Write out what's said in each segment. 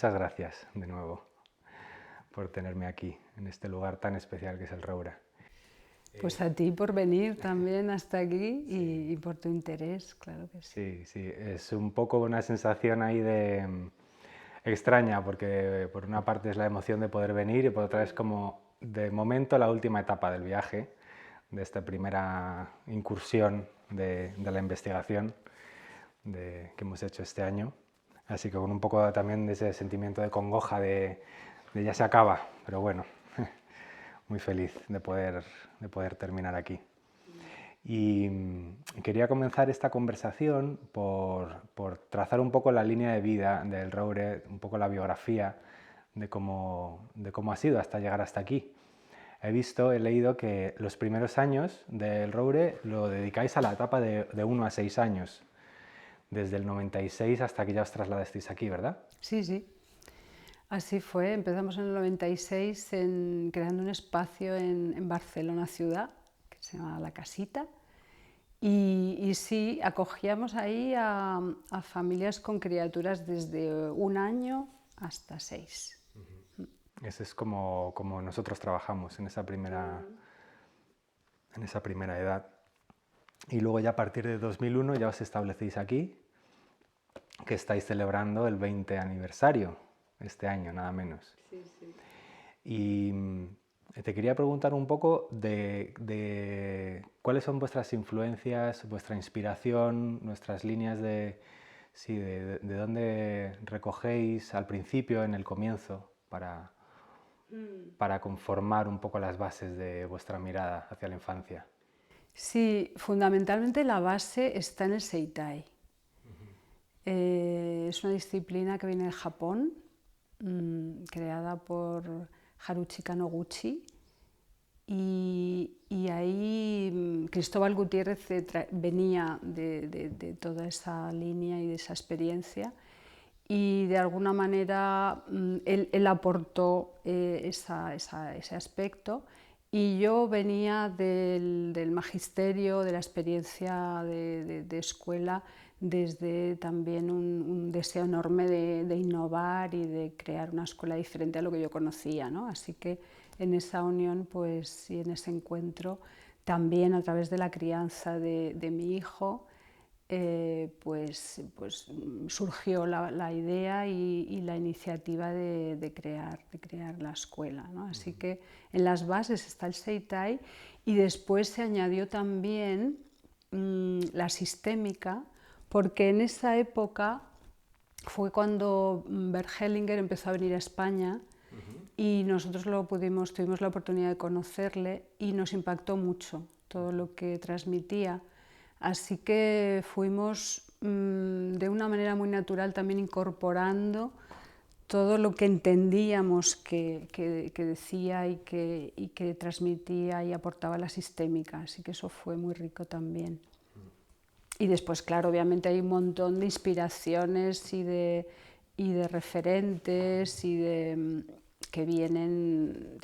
muchas gracias de nuevo por tenerme aquí, en este lugar tan especial que es el Roure. Pues a ti por venir también hasta aquí y por tu interés, claro que sí. Sí, sí, es un poco una sensación ahí de extraña, porque por una parte es la emoción de poder venir y por otra es como de momento la última etapa del viaje, de esta primera incursión de la investigación que hemos hecho este año. Así que con un poco también de ese sentimiento de congoja de ya se acaba, pero bueno, muy feliz de poder terminar aquí. Y quería comenzar esta conversación por trazar un poco la línea de vida del Roure, un poco la biografía de cómo ha sido hasta llegar hasta aquí. He leído que los primeros años del Roure lo dedicáis a la etapa de 1 a 6 años, desde el 96 hasta que ya os trasladasteis aquí, ¿verdad? Sí, sí. Así fue. Empezamos en el 96 creando un espacio en Barcelona ciudad, que se llama La Casita. Y sí, acogíamos ahí a familias con criaturas desde 1 año hasta 6. Ese es como nosotros trabajamos en esa primera edad. Y luego ya a partir de 2001 ya os establecéis aquí, que estáis celebrando el 20 aniversario este año, nada menos. Sí, sí. Y te quería preguntar un poco de cuáles son vuestras influencias, vuestra inspiración, nuestras líneas de dónde recogéis al principio, en el comienzo, para conformar un poco las bases de vuestra mirada hacia la infancia. Sí, fundamentalmente la base está en el Seitai. Es una disciplina que viene de Japón, creada por Haruchi Kanoguchi, y ahí Cristóbal Gutiérrez venía de toda esa línea y de esa experiencia, y de alguna manera él aportó ese aspecto, y yo venía del magisterio, de la experiencia de escuela, desde también un deseo enorme de innovar y de crear una escuela diferente a lo que yo conocía, ¿no? Así que en esa unión, pues, y en ese encuentro, también a través de la crianza de mi hijo, pues surgió la idea y la iniciativa de crear la escuela, ¿no? Así que en las bases está el Seitai, y después se añadió también la sistémica, porque en esa época fue cuando Bert Hellinger empezó a venir a España, y nosotros tuvimos la oportunidad de conocerle, y nos impactó mucho todo lo que transmitía. Así que fuimos de una manera muy natural también incorporando todo lo que entendíamos que decía y que transmitía y aportaba la sistémica. Así que eso fue muy rico también. Y después, claro, obviamente hay un montón de inspiraciones y de referentes que vienen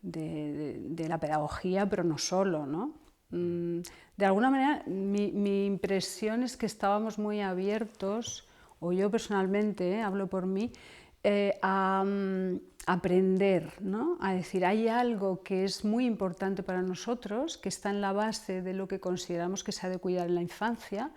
de la pedagogía, pero no solo, ¿no? De alguna manera, mi impresión es que estábamos muy abiertos, o yo personalmente, hablo por mí, a aprender, ¿no? A decir, hay algo que es muy importante para nosotros, que está en la base de lo que consideramos que se ha de cuidar en la infancia,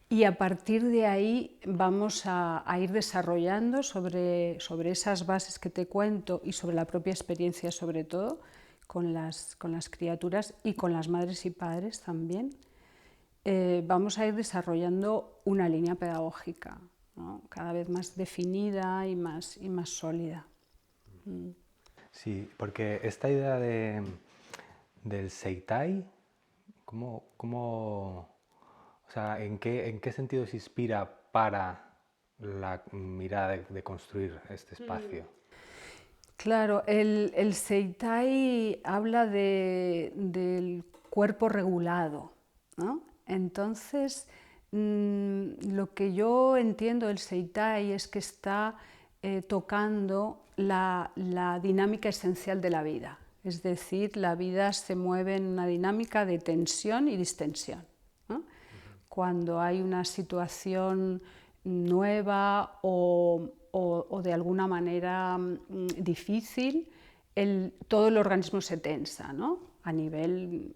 y a partir de ahí vamos a ir desarrollando sobre esas bases que te cuento, y sobre la propia experiencia, sobre todo con las criaturas y con las madres y padres también. Vamos a ir desarrollando una línea pedagógica, ¿no? Cada vez más definida y más sólida. Sí, porque esta idea del Seitai, o sea, ¿en qué sentido se inspira para la mirada de construir este espacio? Claro, el Seitai habla del cuerpo regulado, ¿no? Entonces, lo que yo entiendo del Seitai es que está tocando la dinámica esencial de la vida. Es decir, la vida se mueve en una dinámica de tensión y distensión, ¿no? Cuando hay una situación nueva o o de alguna manera difícil, todo el organismo se tensa, ¿no? A nivel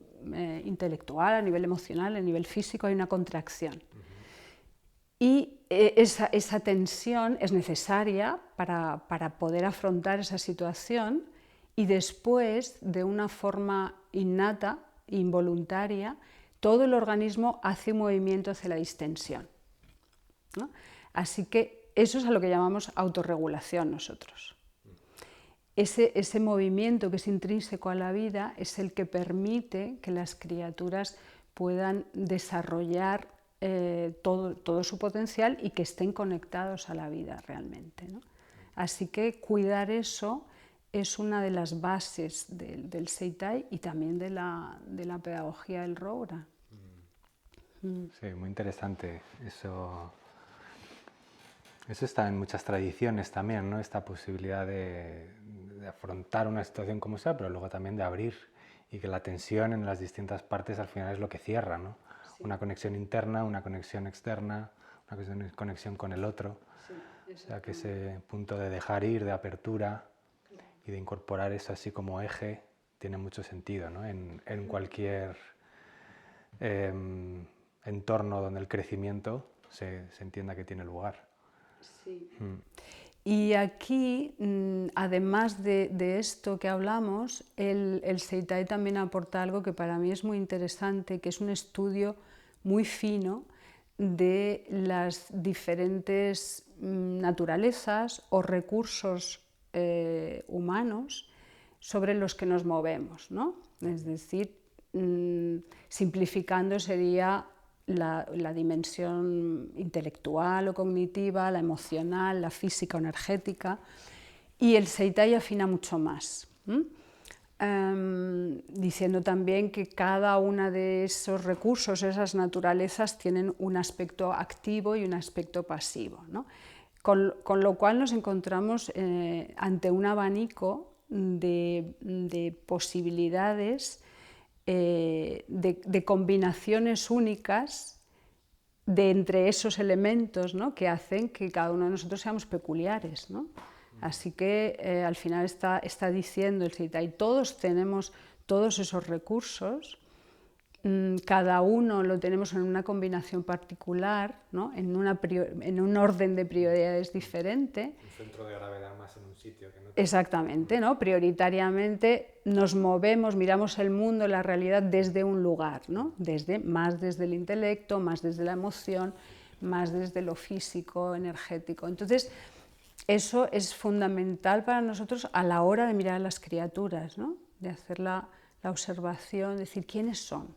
intelectual, a nivel emocional, a nivel físico hay una contracción. Y esa tensión es necesaria para poder afrontar esa situación, y después, de una forma innata, involuntaria, todo el organismo hace un movimiento hacia la distensión, ¿no? Así que eso es a lo que llamamos autorregulación nosotros. Ese movimiento que es intrínseco a la vida es el que permite que las criaturas puedan desarrollar todo su potencial y que estén conectados a la vida realmente, ¿no? Así que cuidar eso es una de las bases del Seitai y también de la pedagogía del Roura. Sí, muy interesante. Eso está en muchas tradiciones también, ¿no? Esta posibilidad de afrontar una situación como sea, pero luego también de abrir, y que la tensión en las distintas partes al final es lo que cierra, ¿no? Sí. Una conexión interna, una conexión externa, una conexión con el otro. Sí, o sea, que ese punto de dejar ir, de apertura y de incorporar eso así como eje tiene mucho sentido, ¿no? En cualquier entorno donde el crecimiento se entienda que tiene lugar. Sí. Y aquí, además de esto que hablamos, el Seitai también aporta algo que para mí es muy interesante, que es un estudio muy fino de las diferentes naturalezas o recursos humanos sobre los que nos movemos, ¿no? Es decir, simplificando sería la dimensión intelectual o cognitiva, la emocional, la física o energética, y el Seitai afina mucho más, diciendo también que cada uno de esos recursos, esas naturalezas, tienen un aspecto activo y un aspecto pasivo, ¿no? Con lo cual nos encontramos ante un abanico de posibilidades, de combinaciones únicas de entre esos elementos, ¿no? Que hacen que cada uno de nosotros seamos peculiares, ¿no? Así que al final está diciendo el Seitai, todos tenemos todos esos recursos, cada uno lo tenemos en una combinación particular, ¿no? en un orden de prioridades diferente. Un centro de gravedad más en un sitio que en otro. Exactamente, ¿no? Prioritariamente nos movemos, miramos el mundo, la realidad desde un lugar, ¿no? Más desde el intelecto, más desde la emoción, más desde lo físico, energético. Entonces, eso es fundamental para nosotros a la hora de mirar a las criaturas, ¿no? De hacer la observación, decir quiénes son,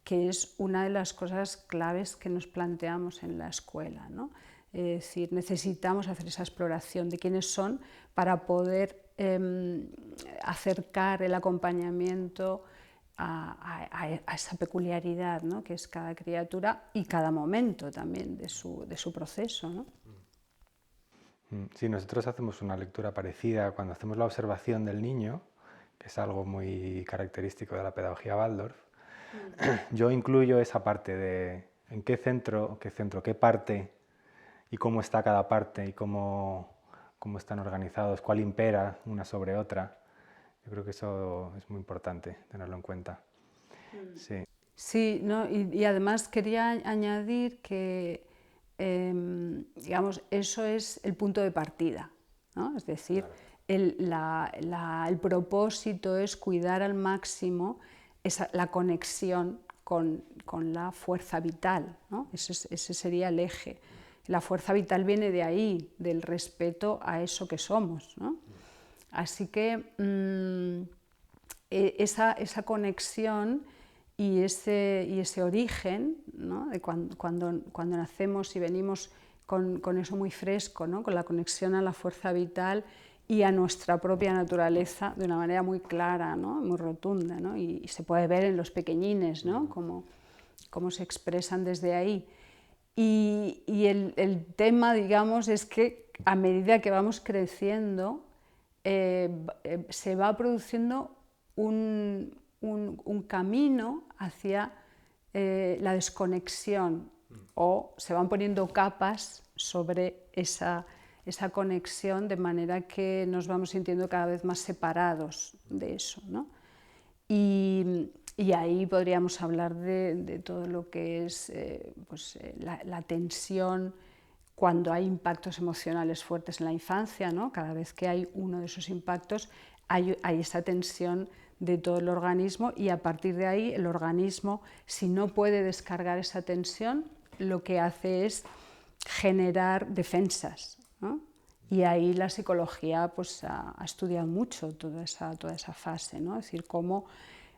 que es una de las cosas claves que nos planteamos en la escuela, ¿no? Es decir, necesitamos hacer esa exploración de quiénes son para poder acercar el acompañamiento a esa peculiaridad, ¿no? Que es cada criatura y cada momento también de su proceso, ¿no? Sí, nosotros hacemos una lectura parecida cuando hacemos la observación del niño, que es algo muy característico de la pedagogía Waldorf. Yo incluyo esa parte de en qué centro, qué parte y cómo está cada parte y cómo están organizados, cuál impera una sobre otra. Yo creo que eso es muy importante tenerlo en cuenta. Sí, sí, ¿no? Y además quería añadir que digamos, eso es el punto de partida, ¿no? Es decir, claro, el propósito es cuidar al máximo la conexión con la fuerza vital, ¿no? Ese sería el eje. La fuerza vital viene de ahí, del respeto a eso que somos, ¿no? Así que esa conexión y ese origen, ¿no? De cuando nacemos y venimos con eso muy fresco, ¿no? Con la conexión a la fuerza vital y a nuestra propia naturaleza de una manera muy clara, ¿no? Muy rotunda, ¿no? Y se puede ver en los pequeñines, ¿no? Cómo se expresan desde ahí. Y el tema, digamos, es que a medida que vamos creciendo se va produciendo un camino hacia la desconexión, o se van poniendo capas sobre esa conexión, de manera que nos vamos sintiendo cada vez más separados de eso, ¿no? Y ahí podríamos hablar de todo lo que es la tensión cuando hay impactos emocionales fuertes en la infancia, ¿no? Cada vez que hay uno de esos impactos hay esa tensión de todo el organismo, y a partir de ahí el organismo, si no puede descargar esa tensión, lo que hace es generar defensas, ¿no? Y ahí la psicología pues, ha estudiado mucho toda esa fase, ¿no? Es decir, cómo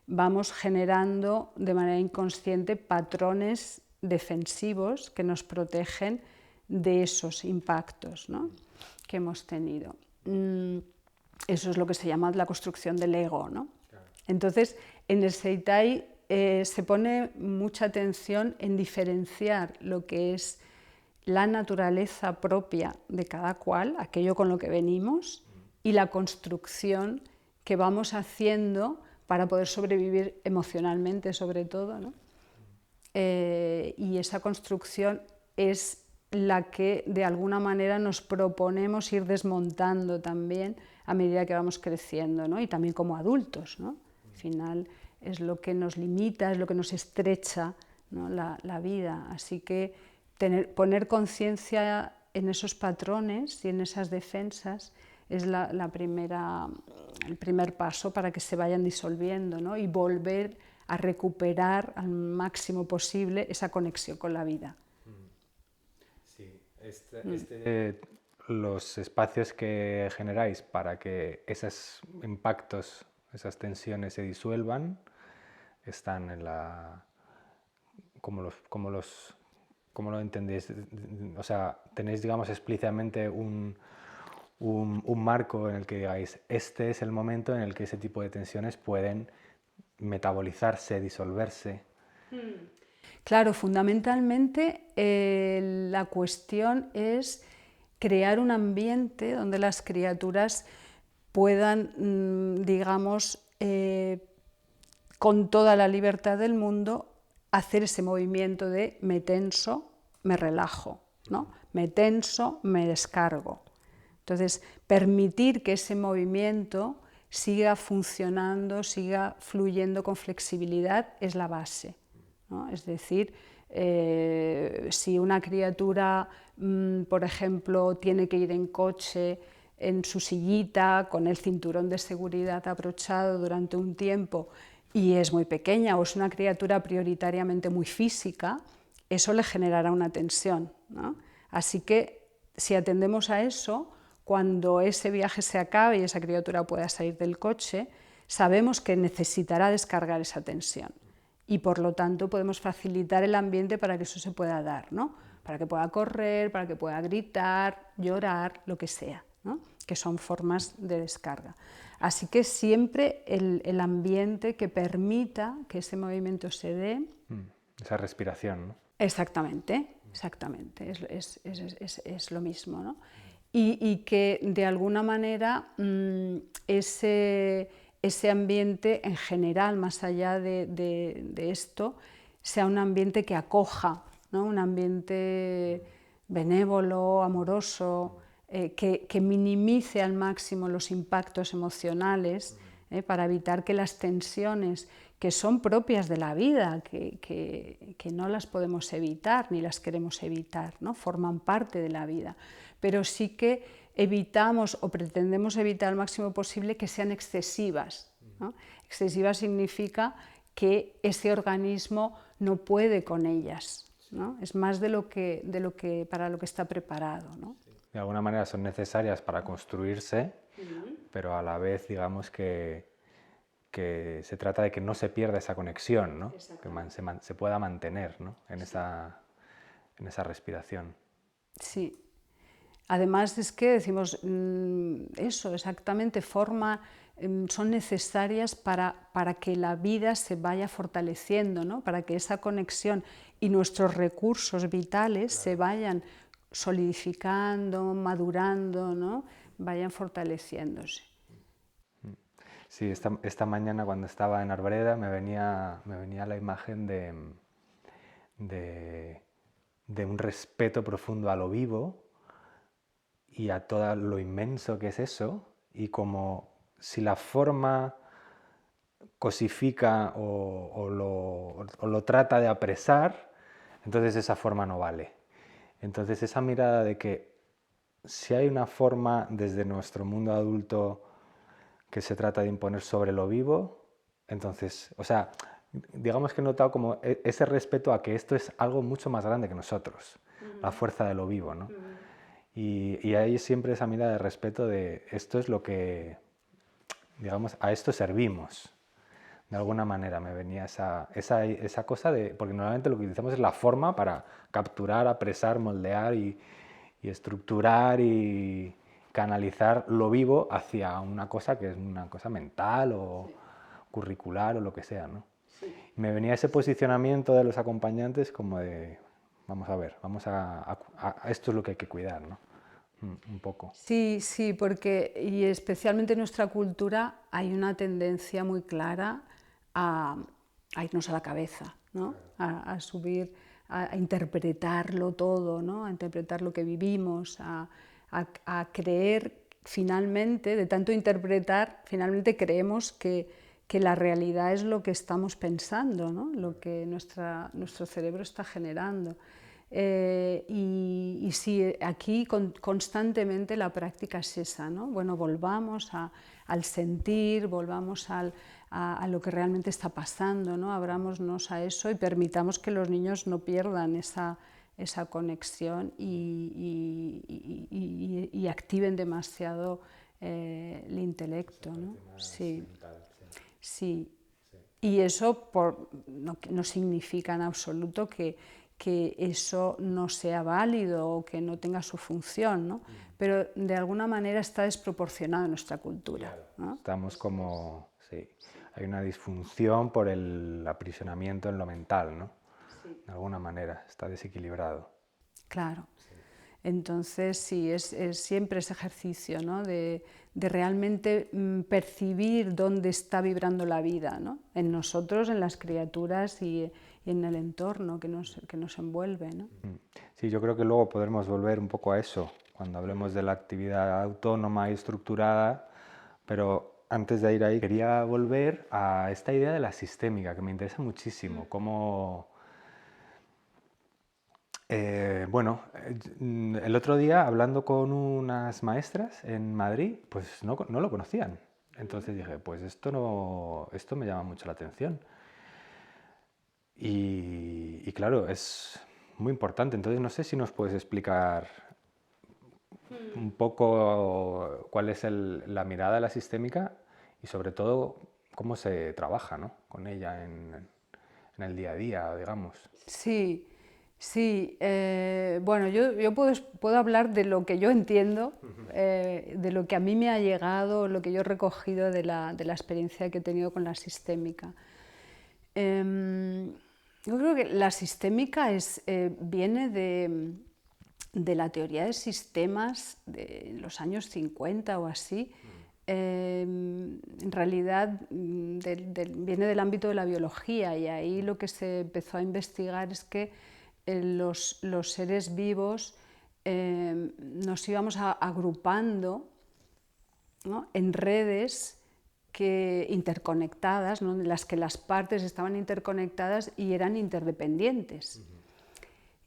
vamos generando de manera inconsciente patrones defensivos que nos protegen de esos impactos, ¿no?, que hemos tenido. Eso es lo que se llama la construcción del ego, ¿no? Claro. Entonces, en el Seitai se pone mucha atención en diferenciar lo que es la naturaleza propia de cada cual, aquello con lo que venimos, y la construcción que vamos haciendo para poder sobrevivir emocionalmente, sobre todo, ¿no? Y esa construcción es la que de alguna manera nos proponemos ir desmontando también a medida que vamos creciendo, ¿no? Y también como adultos, ¿no? Al final es lo que nos limita, es lo que nos estrecha, ¿no?, la vida. Así que poner conciencia en esos patrones y en esas defensas es el primer paso para que se vayan disolviendo, ¿no?, y volver a recuperar al máximo posible esa conexión con la vida. Sí, los espacios que generáis para que esos impactos, esas tensiones se disuelvan, están en la... ¿Cómo lo entendéis? O sea, tenéis, digamos, explícitamente un marco en el que digáis, este es el momento en el que ese tipo de tensiones pueden metabolizarse, disolverse. Claro, fundamentalmente la cuestión es crear un ambiente donde las criaturas puedan, digamos, con toda la libertad del mundo, hacer ese movimiento de me tenso, me relajo, ¿no? Me tenso, me descargo. Entonces, permitir que ese movimiento siga funcionando, siga fluyendo con flexibilidad es la base, ¿no? Es decir, si una criatura, por ejemplo, tiene que ir en coche en su sillita con el cinturón de seguridad abrochado durante un tiempo y es muy pequeña, o es una criatura prioritariamente muy física, eso le generará una tensión, ¿no? Así que si atendemos a eso, cuando ese viaje se acabe y esa criatura pueda salir del coche, sabemos que necesitará descargar esa tensión y por lo tanto podemos facilitar el ambiente para que eso se pueda dar, ¿no? Para que pueda correr, para que pueda gritar, llorar, lo que sea, ¿no?, que son formas de descarga. Así que siempre el ambiente que permita que ese movimiento se dé. Esa respiración, ¿no? Exactamente, exactamente, es lo mismo, ¿no? Y que de alguna manera ese ambiente en general, más allá de esto, sea un ambiente que acoja, ¿no?, un ambiente benévolo, amoroso, que minimice al máximo los impactos emocionales, para evitar que las tensiones que son propias de la vida, que no las podemos evitar ni las queremos evitar, ¿no?, forman parte de la vida, pero sí que evitamos o pretendemos evitar al máximo posible que sean excesivas, ¿no? Excesivas significa que ese organismo no puede con ellas, ¿no? Es más de lo que para lo que está preparado, ¿no? De alguna manera son necesarias para construirse, pero a la vez, digamos que se trata de que no se pierda esa conexión, ¿no?, que se pueda mantener, ¿no?, en esa respiración. Sí. Además es que decimos eso, exactamente, son necesarias para que la vida se vaya fortaleciendo, ¿no?, para que esa conexión y nuestros recursos vitales se vayan solidificando, madurando, ¿no?, vayan fortaleciéndose. Sí, esta mañana cuando estaba en Arbreda me venía la imagen de un respeto profundo a lo vivo y a todo lo inmenso que es eso, y como si la forma cosifica o lo trata de apresar, entonces esa forma no vale. Entonces esa mirada de que si hay una forma desde nuestro mundo adulto que se trata de imponer sobre lo vivo, entonces, o sea, digamos que he notado como ese respeto a que esto es algo mucho más grande que nosotros, la fuerza de lo vivo, ¿no? Y hay siempre esa mirada de respeto de esto es lo que, digamos, a esto servimos. De alguna manera me venía esa cosa de, porque normalmente lo que utilizamos es la forma para capturar, apresar, moldear y estructurar y canalizar lo vivo hacia una cosa que es una cosa mental o curricular o lo que sea, ¿no? Me venía ese posicionamiento de los acompañantes como de, vamos a ver, esto es lo que hay que cuidar, ¿no? Un poco. Sí, sí, porque y especialmente en nuestra cultura hay una tendencia muy clara a irnos a la cabeza, ¿no? A subir, a interpretarlo todo, ¿no? A interpretar lo que vivimos, a creer finalmente, de tanto interpretar, finalmente creemos que la realidad es lo que estamos pensando, ¿no? Lo que nuestro cerebro está generando. Y sí, aquí constantemente la práctica es esa, ¿no? Bueno, volvamos al sentir, volvamos a lo que realmente está pasando, ¿no? Abrámonos a eso y permitamos que los niños no pierdan esa conexión y activen demasiado el intelecto, ¿no? Sí, sí. Y eso no significa en absoluto que eso no sea válido o que no tenga su función, ¿no? Pero de alguna manera está desproporcionado en nuestra cultura, ¿no? Estamos como, sí, hay una disfunción por el aprisionamiento en lo mental, ¿no? De alguna manera, está desequilibrado. Claro. Entonces, sí, es siempre ese ejercicio, ¿no? de realmente percibir dónde está vibrando la vida, ¿no? En nosotros, en las criaturas y en el entorno que nos envuelve, ¿no? Sí, yo creo que luego podremos volver un poco a eso cuando hablemos de la actividad autónoma y estructurada, pero antes de ir ahí quería volver a esta idea de la sistémica, que me interesa muchísimo, cómo... bueno, el otro día hablando con unas maestras en Madrid, pues no lo conocían. Entonces dije, pues esto me llama mucho la atención. Y claro, es muy importante. Entonces no sé si nos puedes explicar un poco cuál es la mirada de la sistémica y sobre todo cómo se trabaja, ¿no? Con ella en el día a día, digamos. Sí, sí. Bueno, yo puedo hablar de lo que yo entiendo, de lo que a mí me ha llegado, lo que yo he recogido de la experiencia que he tenido con la sistémica. Yo creo que la sistémica viene de la teoría de sistemas de los años 50 o así. En realidad viene del ámbito de la biología y ahí lo que se empezó a investigar es que los seres vivos nos íbamos agrupando, ¿no? En redes interconectadas, ¿no? En las que las partes estaban interconectadas y eran interdependientes.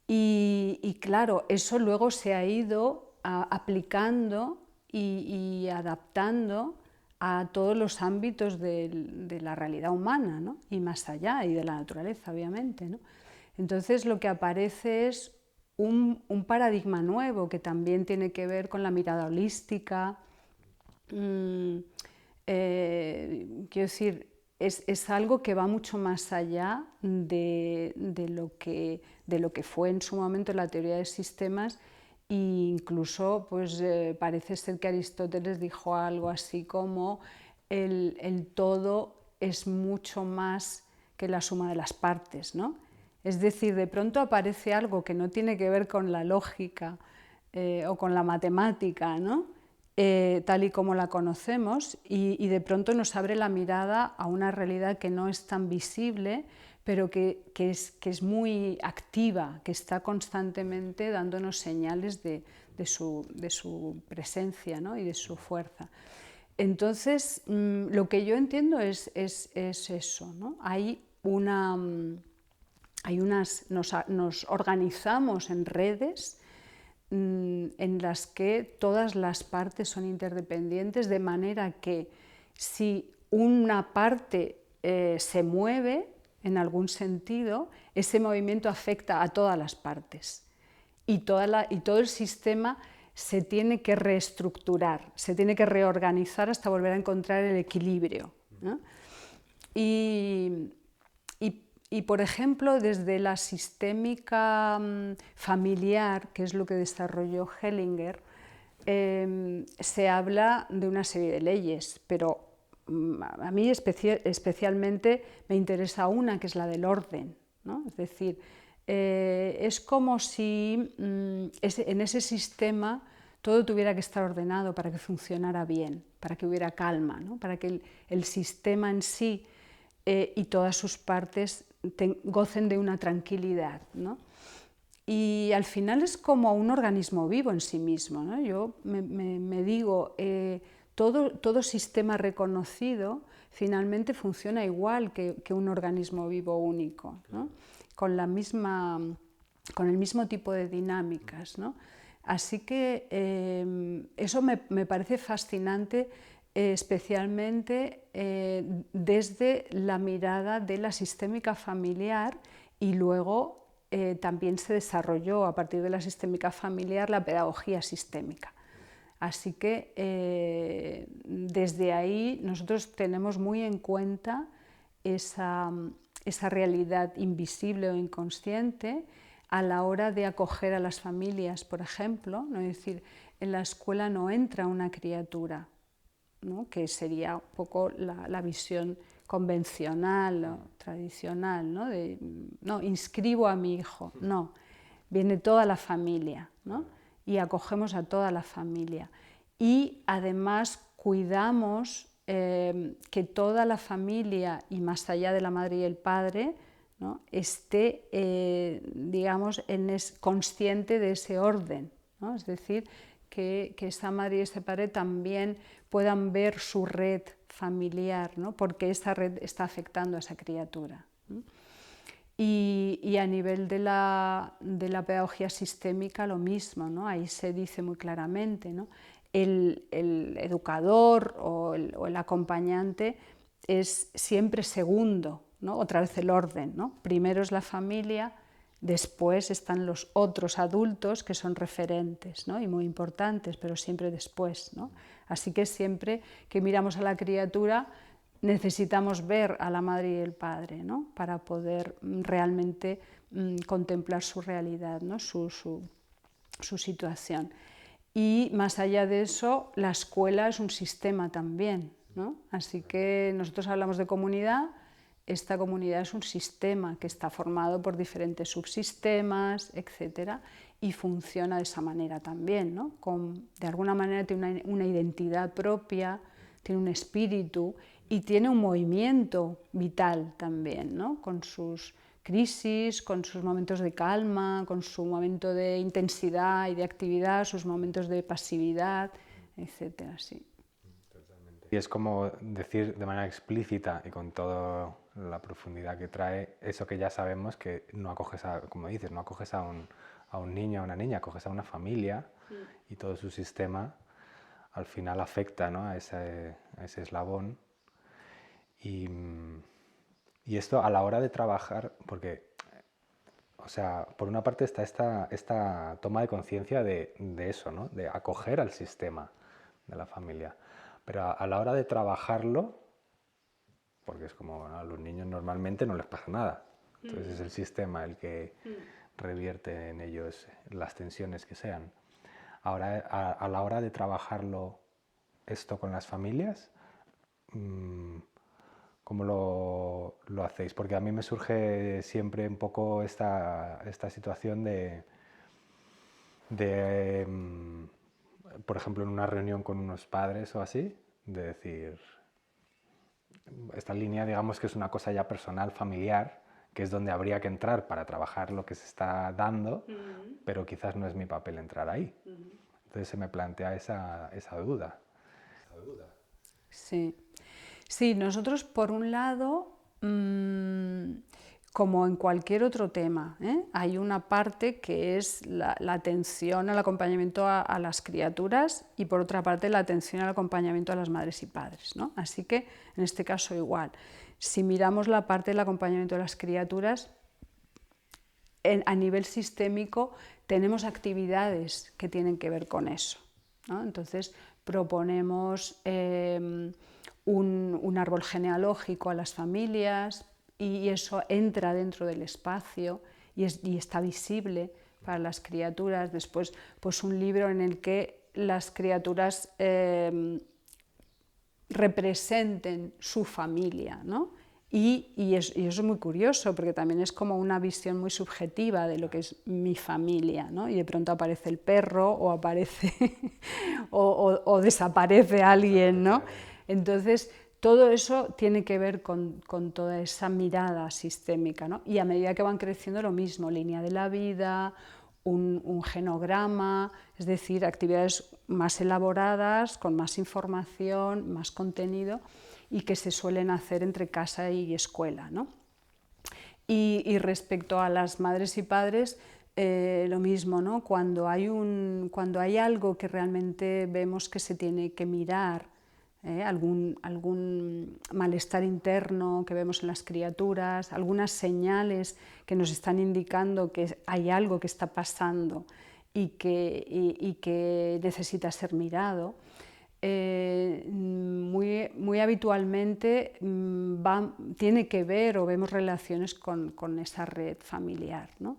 Y claro, eso luego se ha ido aplicando y adaptando a todos los ámbitos de la realidad humana, ¿no? Y más allá, y de la naturaleza, obviamente, ¿no? Entonces lo que aparece es un paradigma nuevo que también tiene que ver con la mirada holística. Quiero decir, es algo que va mucho más allá de lo que fue en su momento la teoría de sistemas e incluso pues, parece ser que Aristóteles dijo algo así como el todo es mucho más que la suma de las partes, ¿no? Es decir, de pronto aparece algo que no tiene que ver con la lógica o con la matemática, ¿no? Tal y como la conocemos y de pronto nos abre la mirada a una realidad que no es tan visible, pero que es muy activa, que está constantemente dándonos señales de de su presencia, ¿no? Y de su fuerza. Entonces, lo que yo entiendo es eso, ¿no? Nos organizamos en redes en las que todas las partes son interdependientes, de manera que si una parte se mueve en algún sentido, ese movimiento afecta a todas las partes y todo el sistema se tiene que reestructurar, se tiene que reorganizar hasta volver a encontrar el equilibrio, ¿no? Y, por ejemplo, desde la sistémica familiar, que es lo que desarrolló Hellinger, se habla de una serie de leyes, pero a mí especialmente me interesa una, que es la del orden, ¿no? Es decir, es como si en ese sistema todo tuviera que estar ordenado para que funcionara bien, para que hubiera calma, ¿no? Para que el sistema en sí y todas sus partes gocen de una tranquilidad, ¿no? Y al final es como un organismo vivo en sí mismo, ¿no? Yo me digo, todo sistema reconocido finalmente funciona igual que un organismo vivo único, ¿no? Con el mismo tipo de dinámicas, ¿no? Así que eso me parece fascinante, especialmente desde la mirada de la sistémica familiar, y luego también se desarrolló a partir de la sistémica familiar la pedagogía sistémica. Así que desde ahí nosotros tenemos muy en cuenta esa realidad invisible o inconsciente a la hora de acoger a las familias, por ejemplo, ¿no? Es decir, en la escuela no entra una criatura, ¿no? Que sería un poco la visión convencional o tradicional, ¿no? No, inscribo a mi hijo, no, viene toda la familia, ¿no? Y acogemos a toda la familia. Y además cuidamos que toda la familia, y más allá de la madre y el padre, ¿no? Esté, digamos, consciente de ese orden, ¿no? Es decir, que esa madre y ese padre también puedan ver su red familiar, ¿no? Porque esa red está afectando a esa criatura, ¿no? Y a nivel de la pedagogía sistémica lo mismo, ¿no? Ahí se dice muy claramente, ¿no? El educador o el acompañante es siempre segundo, ¿no? Otra vez el orden, ¿no? Primero es la familia, después están los otros adultos que son referentes, ¿no? Y muy importantes, pero siempre después, ¿no? Así que siempre que miramos a la criatura necesitamos ver a la madre y el padre, ¿no? Para poder realmente contemplar su realidad, ¿no? su situación. Y más allá de eso, la escuela es un sistema también, ¿no? Así que nosotros hablamos de comunidad. Esta comunidad es un sistema que está formado por diferentes subsistemas, etcétera, y funciona de esa manera también, ¿no? De alguna manera tiene una identidad propia, tiene un espíritu y tiene un movimiento vital también, ¿no? Con sus crisis, con sus momentos de calma, con su momento de intensidad y de actividad, sus momentos de pasividad, etcétera, sí. Y es como decir de manera explícita y con toda la profundidad que trae eso que ya sabemos, que no acoges como dices, no acoges a un niño, a una niña, acoges a una familia y todo su sistema al final afecta, ¿no? a ese eslabón. Y esto a la hora de trabajar, porque, o sea, por una parte está esta toma de conciencia de eso, ¿no? De acoger al sistema de la familia. Pero a la hora de trabajarlo, porque es como a los niños normalmente no les pasa nada, entonces es el sistema el que revierte en ellos las tensiones que sean. Ahora, a la hora de trabajarlo esto con las familias, ¿cómo lo hacéis? Porque a mí me surge siempre un poco esta situación de por ejemplo, en una reunión con unos padres o así, de decir, esta línea digamos que es una cosa ya personal, familiar, que es donde habría que entrar para trabajar lo que se está dando, pero quizás no es mi papel entrar ahí. Entonces se me plantea esa duda. Sí. Sí, nosotros por un lado, como en cualquier otro tema, hay una parte que es la atención al acompañamiento a las criaturas y por otra parte la atención al acompañamiento a las madres y padres, ¿no? Así que en este caso igual. Si miramos la parte del acompañamiento a las criaturas, a nivel sistémico tenemos actividades que tienen que ver con eso, ¿no? Entonces proponemos un árbol genealógico a las familias y eso entra dentro del espacio y está visible para las criaturas. Después, pues un libro en el que las criaturas representen su familia, ¿no? Y eso es muy curioso porque también es como una visión muy subjetiva de lo que es mi familia, ¿no? Y de pronto aparece el perro o aparece o desaparece alguien, ¿no? Entonces todo eso tiene que ver con toda esa mirada sistémica, ¿no? Y a medida que van creciendo lo mismo, línea de la vida, un genograma, es decir, actividades más elaboradas, con más información, más contenido y que se suelen hacer entre casa y escuela, ¿no? Y respecto a las madres y padres, lo mismo, ¿no? Cuando hay algo que realmente vemos que se tiene que mirar, algún malestar interno que vemos en las criaturas, algunas señales que nos están indicando que hay algo que está pasando y que necesita ser mirado, muy habitualmente tiene que ver o vemos relaciones con esa red familiar, ¿no?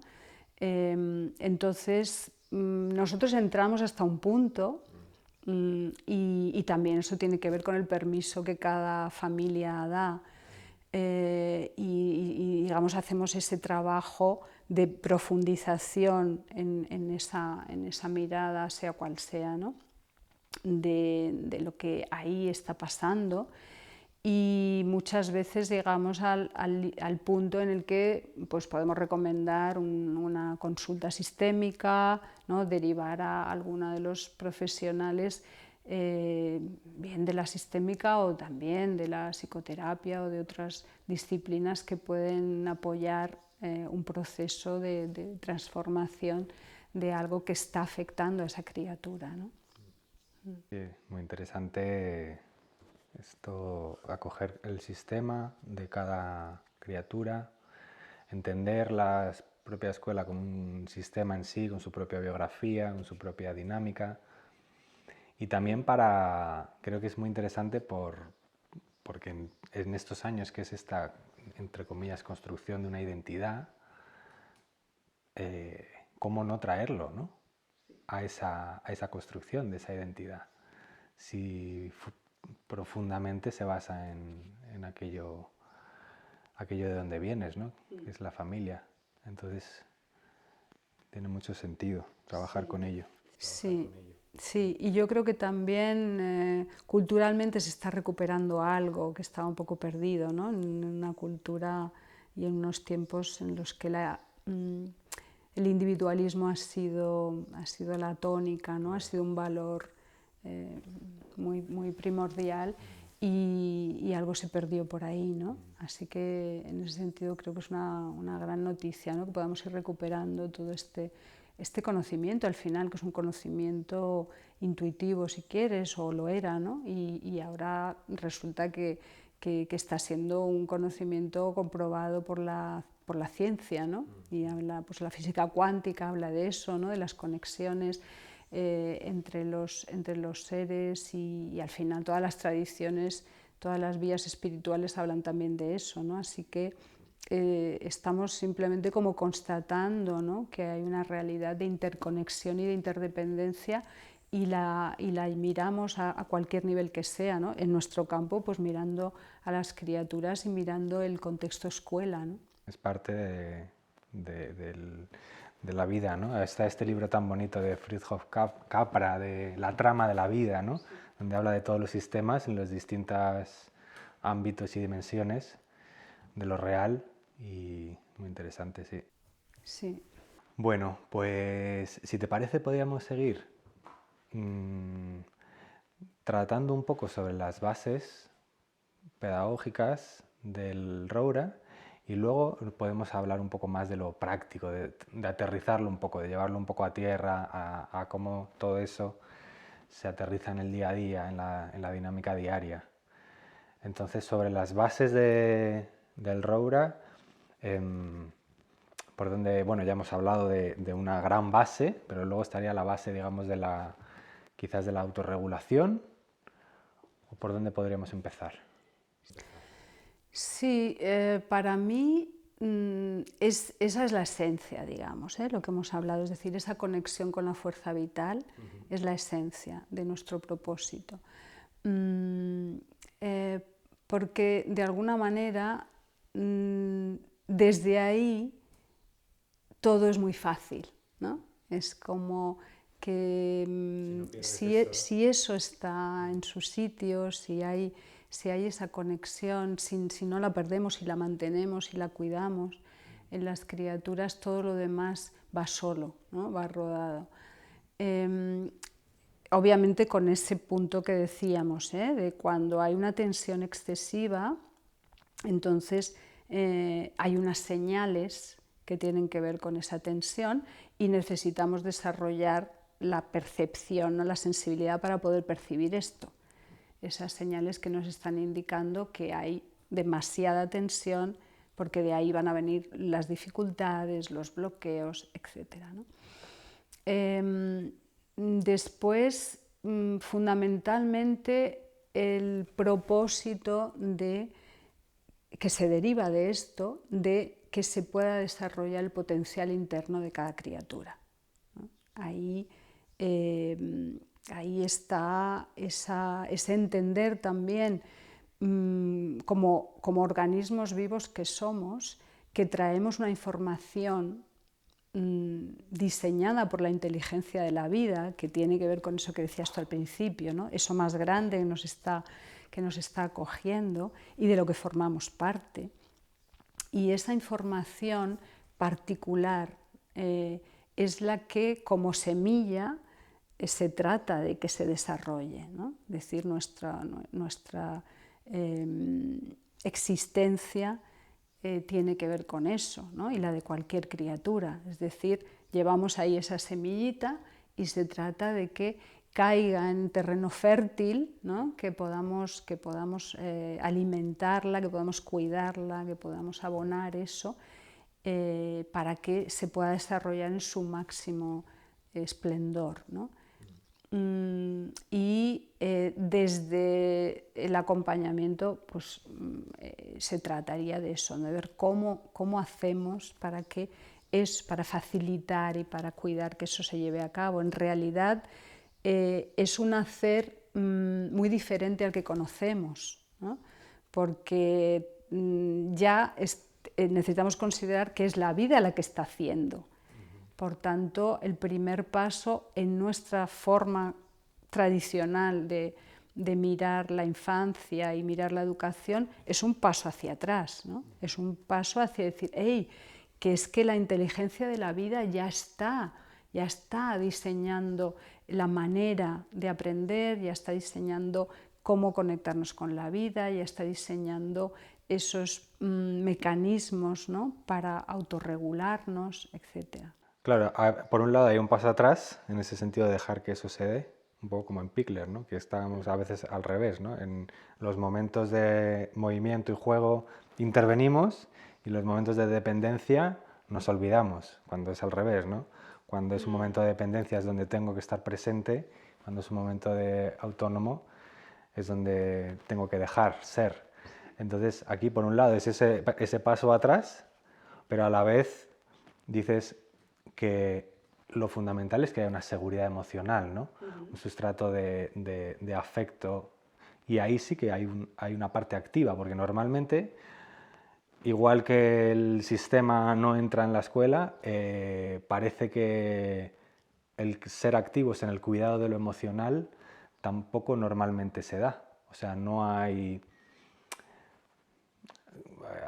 Entonces, nosotros entramos hasta un punto y también eso tiene que ver con el permiso que cada familia da y digamos hacemos ese trabajo de profundización en esa mirada, sea cual sea, ¿no? de lo que ahí está pasando y muchas veces llegamos al punto en el que pues, podemos recomendar una consulta sistémica, ¿no? Derivar a alguno de los profesionales bien de la sistémica o también de la psicoterapia o de otras disciplinas que pueden apoyar un proceso de transformación de algo que está afectando a esa criatura, ¿no? Sí, muy interesante esto, acoger el sistema de cada criatura, entender la propia escuela como un sistema en sí, con su propia biografía, con su propia dinámica. Y también creo que es muy interesante porque en estos años que es esta, entre comillas, construcción de una identidad, cómo no traerlo, ¿no? a esa construcción de esa identidad, si profundamente se basa en aquello de donde vienes, ¿no? Que es la familia. Entonces, tiene mucho sentido trabajar con ello. Sí, sí, y yo creo que también culturalmente se está recuperando algo que estaba un poco perdido, ¿no? En una cultura y en unos tiempos en los que el individualismo ha sido la tónica, ¿no? Ha sido un valor muy primordial y algo se perdió por ahí, ¿no? Así que en ese sentido creo que es una gran noticia, ¿no? Que podamos ir recuperando todo este conocimiento al final, que es un conocimiento intuitivo si quieres, o lo era, ¿no? Y ahora resulta que está siendo un conocimiento comprobado por la ciencia, ¿no? Y habla, pues la física cuántica habla de eso, ¿no? De las conexiones entre los seres y al final todas las tradiciones, todas las vías espirituales hablan también de eso, ¿no? Así que estamos simplemente como constatando, ¿no? Que hay una realidad de interconexión y de interdependencia y la miramos a cualquier nivel que sea, ¿no? En nuestro campo, pues mirando a las criaturas y mirando el contexto escuela, ¿no? Es parte de la vida, ¿no? Está este libro tan bonito de Fritjof Capra, de la trama de la vida, ¿no? Sí. Donde habla de todos los sistemas en los distintos ámbitos y dimensiones de lo real y muy interesante, sí. Sí. Bueno, pues si te parece podríamos seguir mm, tratando un poco sobre las bases pedagógicas del Roura y luego podemos hablar un poco más de lo práctico, de aterrizarlo un poco, de llevarlo un poco a tierra, a cómo todo eso se aterriza en el día a día, en la dinámica diaria. Entonces, sobre las bases del Roura, por donde, bueno, ya hemos hablado de una gran base, pero luego estaría la base, digamos, quizás de la autorregulación, o por dónde podríamos empezar. Sí, para mí esa es la esencia, digamos, lo que hemos hablado, es decir, esa conexión con la fuerza vital es la esencia de nuestro propósito. Porque de alguna manera desde ahí todo es muy fácil, ¿no? Es como que si eso está en su sitio, si hay esa conexión, si no la perdemos, si la mantenemos, si la cuidamos, en las criaturas todo lo demás va solo, ¿no? Va rodado. Obviamente con ese punto que decíamos, de cuando hay una tensión excesiva, entonces hay unas señales que tienen que ver con esa tensión y necesitamos desarrollar la percepción, ¿no? La sensibilidad para poder percibir esto. Esas señales que nos están indicando que hay demasiada tensión porque de ahí van a venir las dificultades, los bloqueos, etc., ¿no? Después, fundamentalmente, el propósito que se deriva de esto, de que se pueda desarrollar el potencial interno de cada criatura, ¿no? Ahí está ese entender también como organismos vivos que somos, que traemos una información diseñada por la inteligencia de la vida, que tiene que ver con eso que decías tú al principio, ¿no? Eso más grande que nos está acogiendo y de lo que formamos parte. Y esa información particular es la que, como semilla, se trata de que se desarrolle, ¿no? Es decir, nuestra existencia tiene que ver con eso, ¿no? Y la de cualquier criatura. Es decir, llevamos ahí esa semillita y se trata de que caiga en terreno fértil, ¿no? que podamos alimentarla, que podamos cuidarla, que podamos abonar eso para que se pueda desarrollar en su máximo esplendor, ¿no? Y desde el acompañamiento pues, se trataría de eso, de ver cómo hacemos para facilitar y para cuidar que eso se lleve a cabo. En realidad es un hacer muy diferente al que conocemos, ¿no? Porque ya necesitamos considerar que es la vida la que está haciendo. Por tanto, el primer paso en nuestra forma tradicional de mirar la infancia y mirar la educación es un paso hacia atrás, ¿no? Es un paso hacia decir, hey, que es que la inteligencia de la vida ya está diseñando la manera de aprender, ya está diseñando cómo conectarnos con la vida, ya está diseñando esos mecanismos, ¿no? Para autorregularnos, etc. Claro, por un lado hay un paso atrás, en ese sentido de dejar que eso se dé, un poco como en Pickler, ¿no? Que estamos a veces al revés, ¿no? En los momentos de movimiento y juego intervenimos y en los momentos de dependencia nos olvidamos, cuando es al revés, ¿no? Cuando es un momento de dependencia es donde tengo que estar presente, cuando es un momento de autónomo es donde tengo que dejar ser. Entonces aquí por un lado es ese paso atrás, pero a la vez dices que lo fundamental es que haya una seguridad emocional, ¿no? Un sustrato de afecto, y ahí sí que hay una parte activa, porque normalmente, igual que el sistema no entra en la escuela, parece que el ser activos en el cuidado de lo emocional tampoco normalmente se da. O sea, no hay...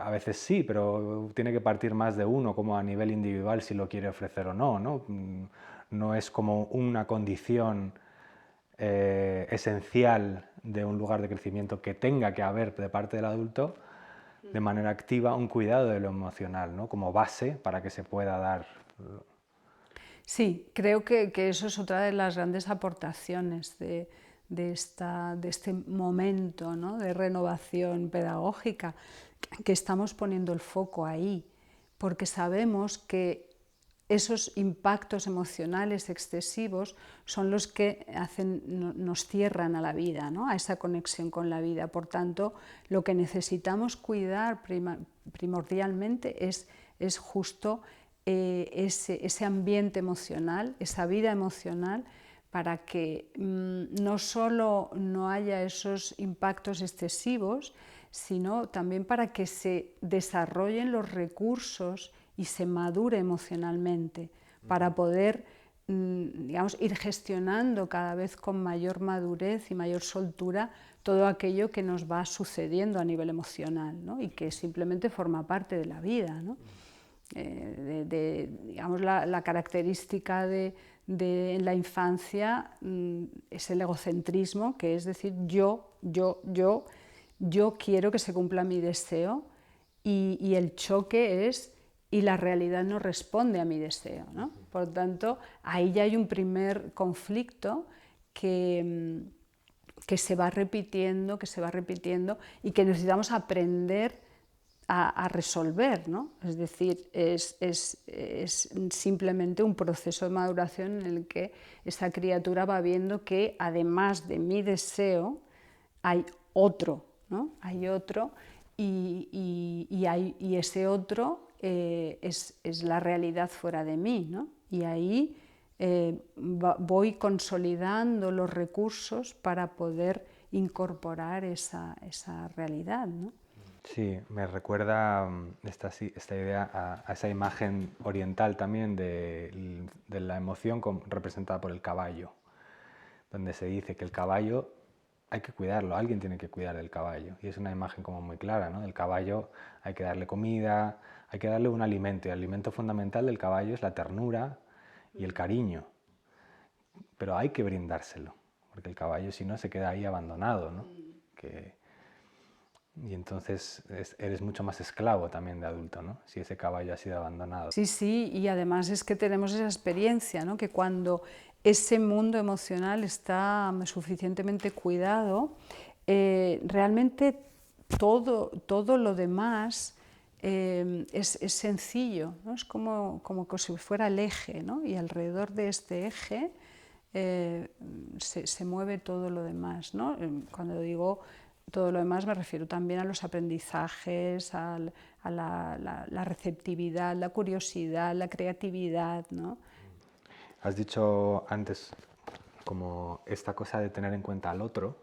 A veces sí, pero tiene que partir más de uno, como a nivel individual, si lo quiere ofrecer o no, ¿no? No es como una condición esencial de un lugar de crecimiento que tenga que haber de parte del adulto, de manera activa, un cuidado de lo emocional, ¿no? Como base para que se pueda dar. Sí, creo que eso es otra de las grandes aportaciones de este momento, ¿no?, de renovación pedagógica, que estamos poniendo el foco ahí, porque sabemos que esos impactos emocionales excesivos son los que nos cierran a la vida, ¿no?, a esa conexión con la vida. Por tanto, lo que necesitamos cuidar primordialmente es justo ese ambiente emocional, esa vida emocional, para que no solo no haya esos impactos excesivos, sino también para que se desarrollen los recursos y se madure emocionalmente, para poder, digamos, ir gestionando cada vez con mayor madurez y mayor soltura todo aquello que nos va sucediendo a nivel emocional, ¿no?, y que simplemente forma parte de la vida, ¿no? Digamos, la característica en la infancia es el egocentrismo, que es decir, yo quiero que se cumpla mi deseo, y el choque es, y la realidad no responde a mi deseo, ¿no? Por tanto, ahí ya hay un primer conflicto que se va repitiendo y que necesitamos aprender a resolver, ¿no? Es decir, es simplemente un proceso de maduración en el que esa criatura va viendo que además de mi deseo hay otro, ¿no? Hay otro, y ese otro es la realidad fuera de mí, ¿no? Y ahí voy consolidando los recursos para poder incorporar esa realidad, ¿no? Sí, me recuerda esta idea a esa imagen oriental también de la emoción representada por el caballo, donde se dice que el caballo hay que cuidarlo, alguien tiene que cuidar del caballo. Y es una imagen como muy clara, ¿no? El caballo hay que darle comida, hay que darle un alimento, y el alimento fundamental del caballo es la ternura y el cariño. Pero hay que brindárselo, porque el caballo si no se queda ahí abandonado, ¿no? Y entonces eres mucho más esclavo también de adulto, ¿no?, si ese caballo ha sido abandonado. Sí, sí, y además es que tenemos esa experiencia, ¿no?, que cuando ese mundo emocional está suficientemente cuidado, realmente todo lo demás es sencillo, ¿no? Es como si fuera el eje, ¿no?, y alrededor de este eje se mueve todo lo demás, ¿no? Cuando digo todo lo demás me refiero también a los aprendizajes, a la receptividad, la curiosidad, la creatividad, ¿no? Has dicho antes como esta cosa de tener en cuenta al otro,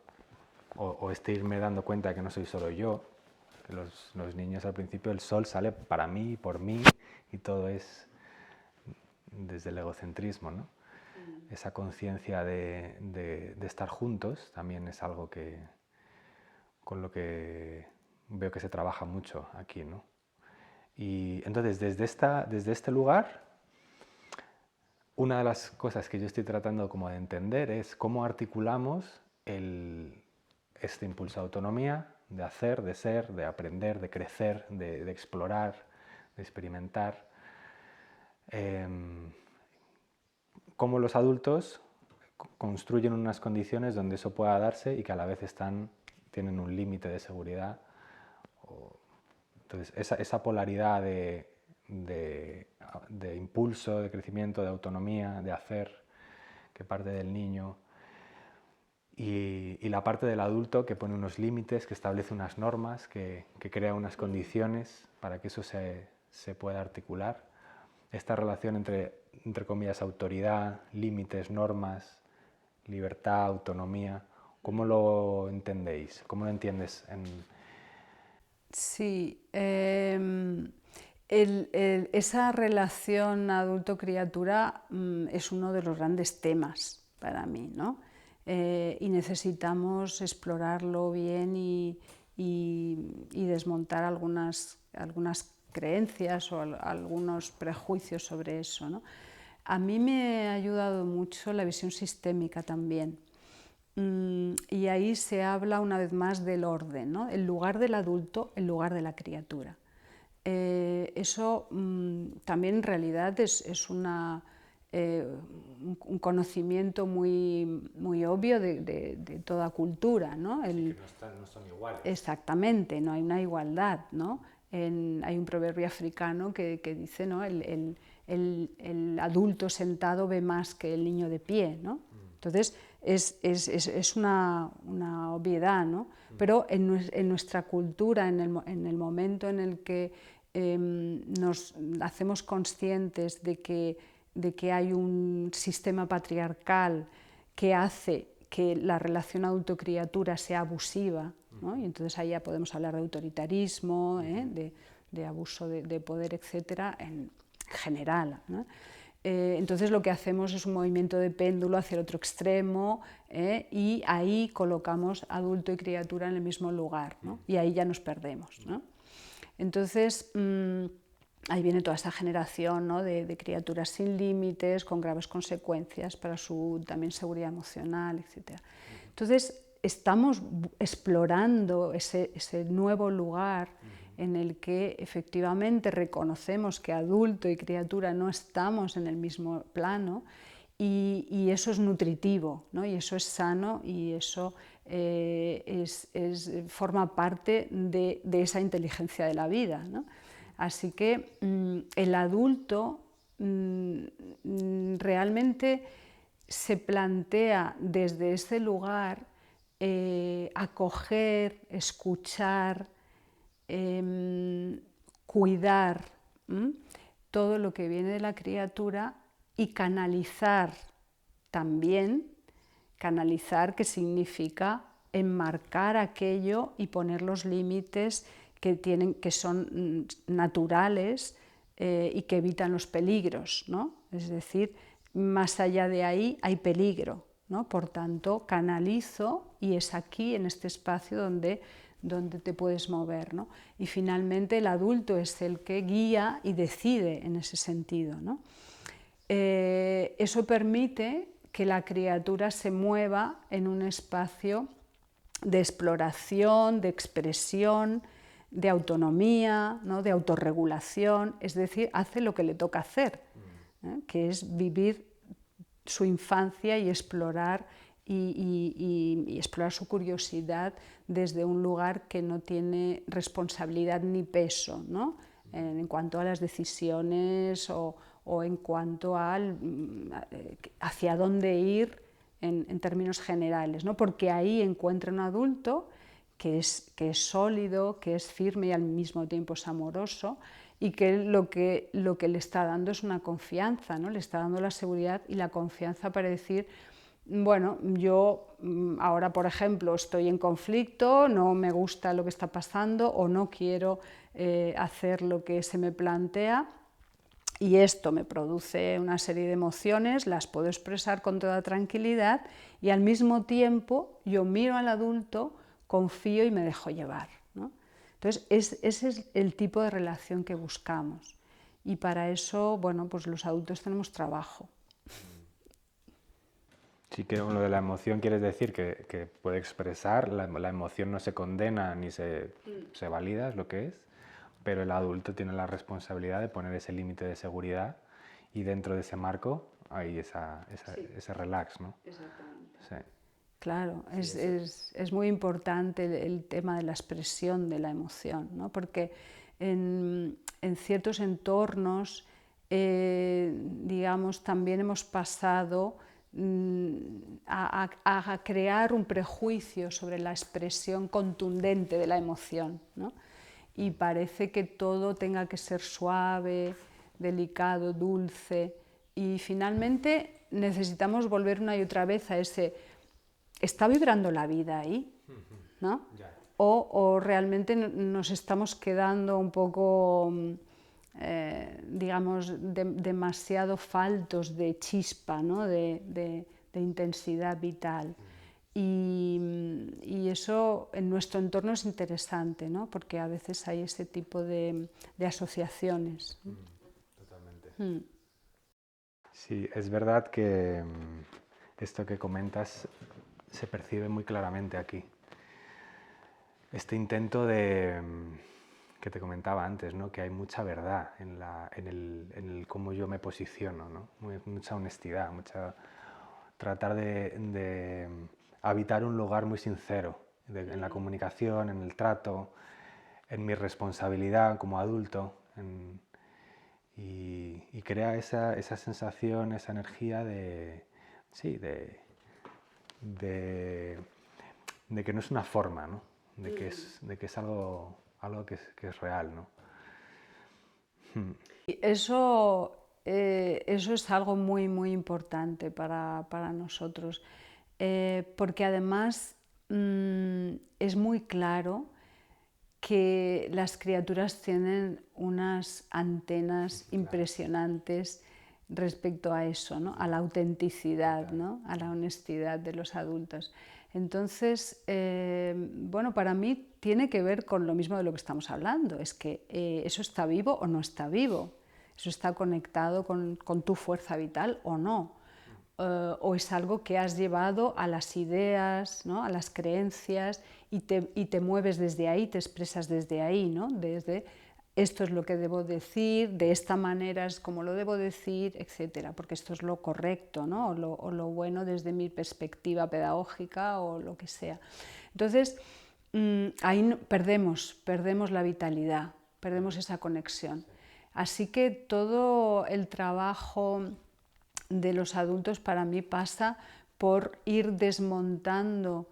o irme dando cuenta de que no soy solo yo, que los niños al principio el sol sale para mí, por mí, y todo es desde el egocentrismo, ¿no? Esa conciencia de estar juntos también es algo con lo que veo que se trabaja mucho aquí, ¿no? Y entonces desde este lugar, una de las cosas que yo estoy tratando como de entender es cómo articulamos este impulso de autonomía, de hacer, de ser, de aprender, de crecer, de explorar, de experimentar. Cómo los adultos construyen unas condiciones donde eso pueda darse y que a la vez tienen un límite de seguridad. Entonces, esa polaridad de impulso, de crecimiento, de autonomía, de hacer, que parte del niño, y la parte del adulto que pone unos límites, que establece unas normas, que crea unas condiciones para que eso se pueda articular. Esta relación entre comillas, autoridad, límites, normas, libertad, autonomía, ¿cómo lo entendéis? ¿Cómo lo entiendes? Sí, esa relación adulto-criatura es uno de los grandes temas para mí, ¿no? Y necesitamos explorarlo bien y desmontar algunas creencias o algunos prejuicios sobre eso, ¿no? A mí me ha ayudado mucho la visión sistémica también. y ahí se habla una vez más del orden, ¿no? El lugar del adulto, el lugar de la criatura. Eso también en realidad es un conocimiento muy obvio de toda cultura, ¿no? Sí, que no son iguales. Exactamente, no hay una igualdad, ¿no? Hay un proverbio africano que dice, ¿no? El adulto sentado ve más que el niño de pie, ¿no? Entonces es una obviedad, ¿no? Pero en nuestra cultura, en el momento en el que nos hacemos conscientes de que hay un sistema patriarcal que hace que la relación adulto-criatura sea abusiva, ¿no? Y entonces ahí ya podemos hablar de autoritarismo, de abuso de poder, etcétera, en general, ¿no? Entonces lo que hacemos es un movimiento de péndulo hacia el otro extremo, y ahí colocamos adulto y criatura en el mismo lugar, ¿no? Y ahí ya nos perdemos, ¿no? Entonces ahí viene toda esta generación, ¿no? de criaturas sin límites, con graves consecuencias para su también seguridad emocional, etc. Entonces estamos explorando ese nuevo lugar en el que efectivamente reconocemos que adulto y criatura no estamos en el mismo plano, y eso es nutritivo, ¿no? Y eso es sano, y eso forma parte de esa inteligencia de la vida, ¿no? Así que el adulto realmente se plantea desde ese lugar acoger, escuchar, cuidar todo lo que viene de la criatura, y canalizar también, canalizar que significa enmarcar aquello y poner los límites que son naturales y que evitan los peligros, ¿no? Es decir, más allá de ahí hay peligro, ¿no? Por tanto, canalizo, y es aquí, en este espacio, donde te puedes mover, ¿no? Y finalmente el adulto es el que guía y decide en ese sentido, ¿no? Eso permite que la criatura se mueva en un espacio de exploración, de expresión, de autonomía, ¿no? De autorregulación, es decir, hace lo que le toca hacer, que es vivir su infancia y explorar, y explorar su curiosidad desde un lugar que no tiene responsabilidad ni peso, ¿no? En cuanto a las decisiones o en cuanto a hacia dónde ir en términos generales, ¿no? Porque ahí encuentra un adulto que es sólido, que es firme y al mismo tiempo es amoroso, y que lo que le está dando es una confianza, ¿no? Le está dando la seguridad y la confianza para decir, bueno, yo ahora, por ejemplo, estoy en conflicto, no me gusta lo que está pasando, o no quiero hacer lo que se me plantea, y esto me produce una serie de emociones, las puedo expresar con toda tranquilidad, y al mismo tiempo yo miro al adulto, confío y me dejo llevar, ¿no? Entonces, ese es el tipo de relación que buscamos, y para eso, bueno, pues los adultos tenemos trabajo. Sí, que lo de la emoción quieres decir que puede expresar, la emoción no se condena ni se valida, es lo que es, pero el adulto tiene la responsabilidad de poner ese límite de seguridad, y dentro de ese marco hay ese relax, ¿no? Exactamente. Sí. Claro, es muy importante el tema de la expresión de la emoción, ¿no? Porque en ciertos entornos, digamos, también hemos pasado a crear un prejuicio sobre la expresión contundente de la emoción, ¿no? Y parece que todo tenga que ser suave, delicado, dulce, y finalmente necesitamos volver una y otra vez a ese: ¿está vibrando la vida ahí? ¿No? O realmente nos estamos quedando un poco, digamos, demasiado faltos de chispa, ¿no? de intensidad vital. Y eso en nuestro entorno es interesante, ¿no? Porque a veces hay ese tipo de asociaciones. Totalmente. Sí, es verdad que esto que comentas se percibe muy claramente aquí. Este intento de, que te comentaba antes, ¿no? Que hay mucha verdad en el cómo yo me posiciono, ¿no? Mucha honestidad, tratar de habitar un lugar muy sincero en la comunicación, en el trato, en mi responsabilidad como adulto, y crea esa sensación, esa energía sí, de que no es una forma, ¿no? De que es algo que es real, ¿no? Y eso es algo muy, muy importante para nosotros, porque además es muy claro que las criaturas tienen unas antenas impresionantes respecto a eso, ¿no? A la autenticidad, ¿no? A la honestidad de los adultos. Entonces, bueno, para mí tiene que ver con lo mismo de lo que estamos hablando, es que eso está vivo o no está vivo, eso está conectado con tu fuerza vital o no, o es algo que has llevado a las ideas, ¿no? A las creencias y te mueves desde ahí, te expresas desde ahí, ¿no? Desde esto es lo que debo decir, de esta manera es como lo debo decir, etcétera, porque esto es lo correcto, ¿no? o lo bueno desde mi perspectiva pedagógica o lo que sea. Entonces, ahí perdemos la vitalidad, perdemos esa conexión. Así que todo el trabajo de los adultos para mí pasa por ir desmontando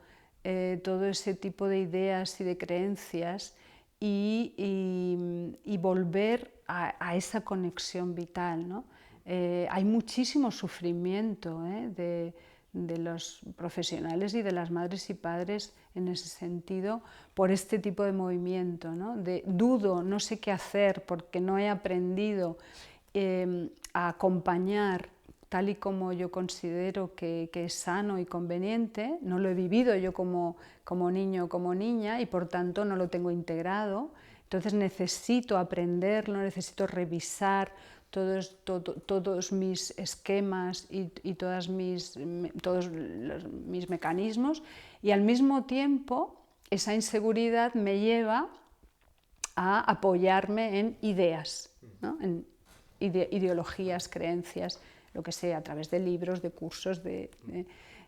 todo ese tipo de ideas y de creencias y volver a esa conexión vital, ¿no? Hay muchísimo sufrimiento de los profesionales y de las madres y padres en ese sentido por este tipo de movimiento, ¿no? De dudo, no sé qué hacer porque no he aprendido a acompañar tal y como yo considero que es sano y conveniente, no lo he vivido yo como niño o como niña y por tanto no lo tengo integrado, entonces necesito aprenderlo, necesito revisar todos mis esquemas y todos mis mecanismos y al mismo tiempo esa inseguridad me lleva a apoyarme en ideas, ¿no? En ideologías, creencias, lo que sea, a través de libros, de cursos,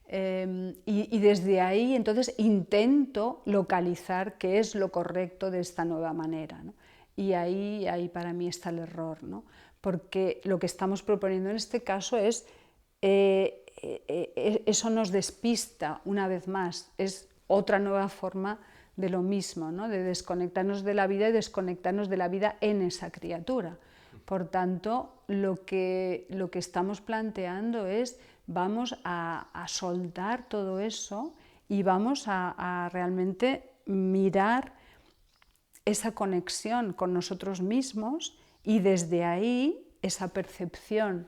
y desde ahí entonces intento localizar qué es lo correcto de esta nueva manera, ¿no? Y ahí para mí está el error, ¿no? Porque lo que estamos proponiendo en este caso es, eso nos despista una vez más, es otra nueva forma de lo mismo, ¿no? De desconectarnos de la vida y desconectarnos de la vida en esa criatura. Por tanto, lo que estamos planteando es vamos a soltar todo eso y vamos a realmente mirar esa conexión con nosotros mismos y desde ahí esa percepción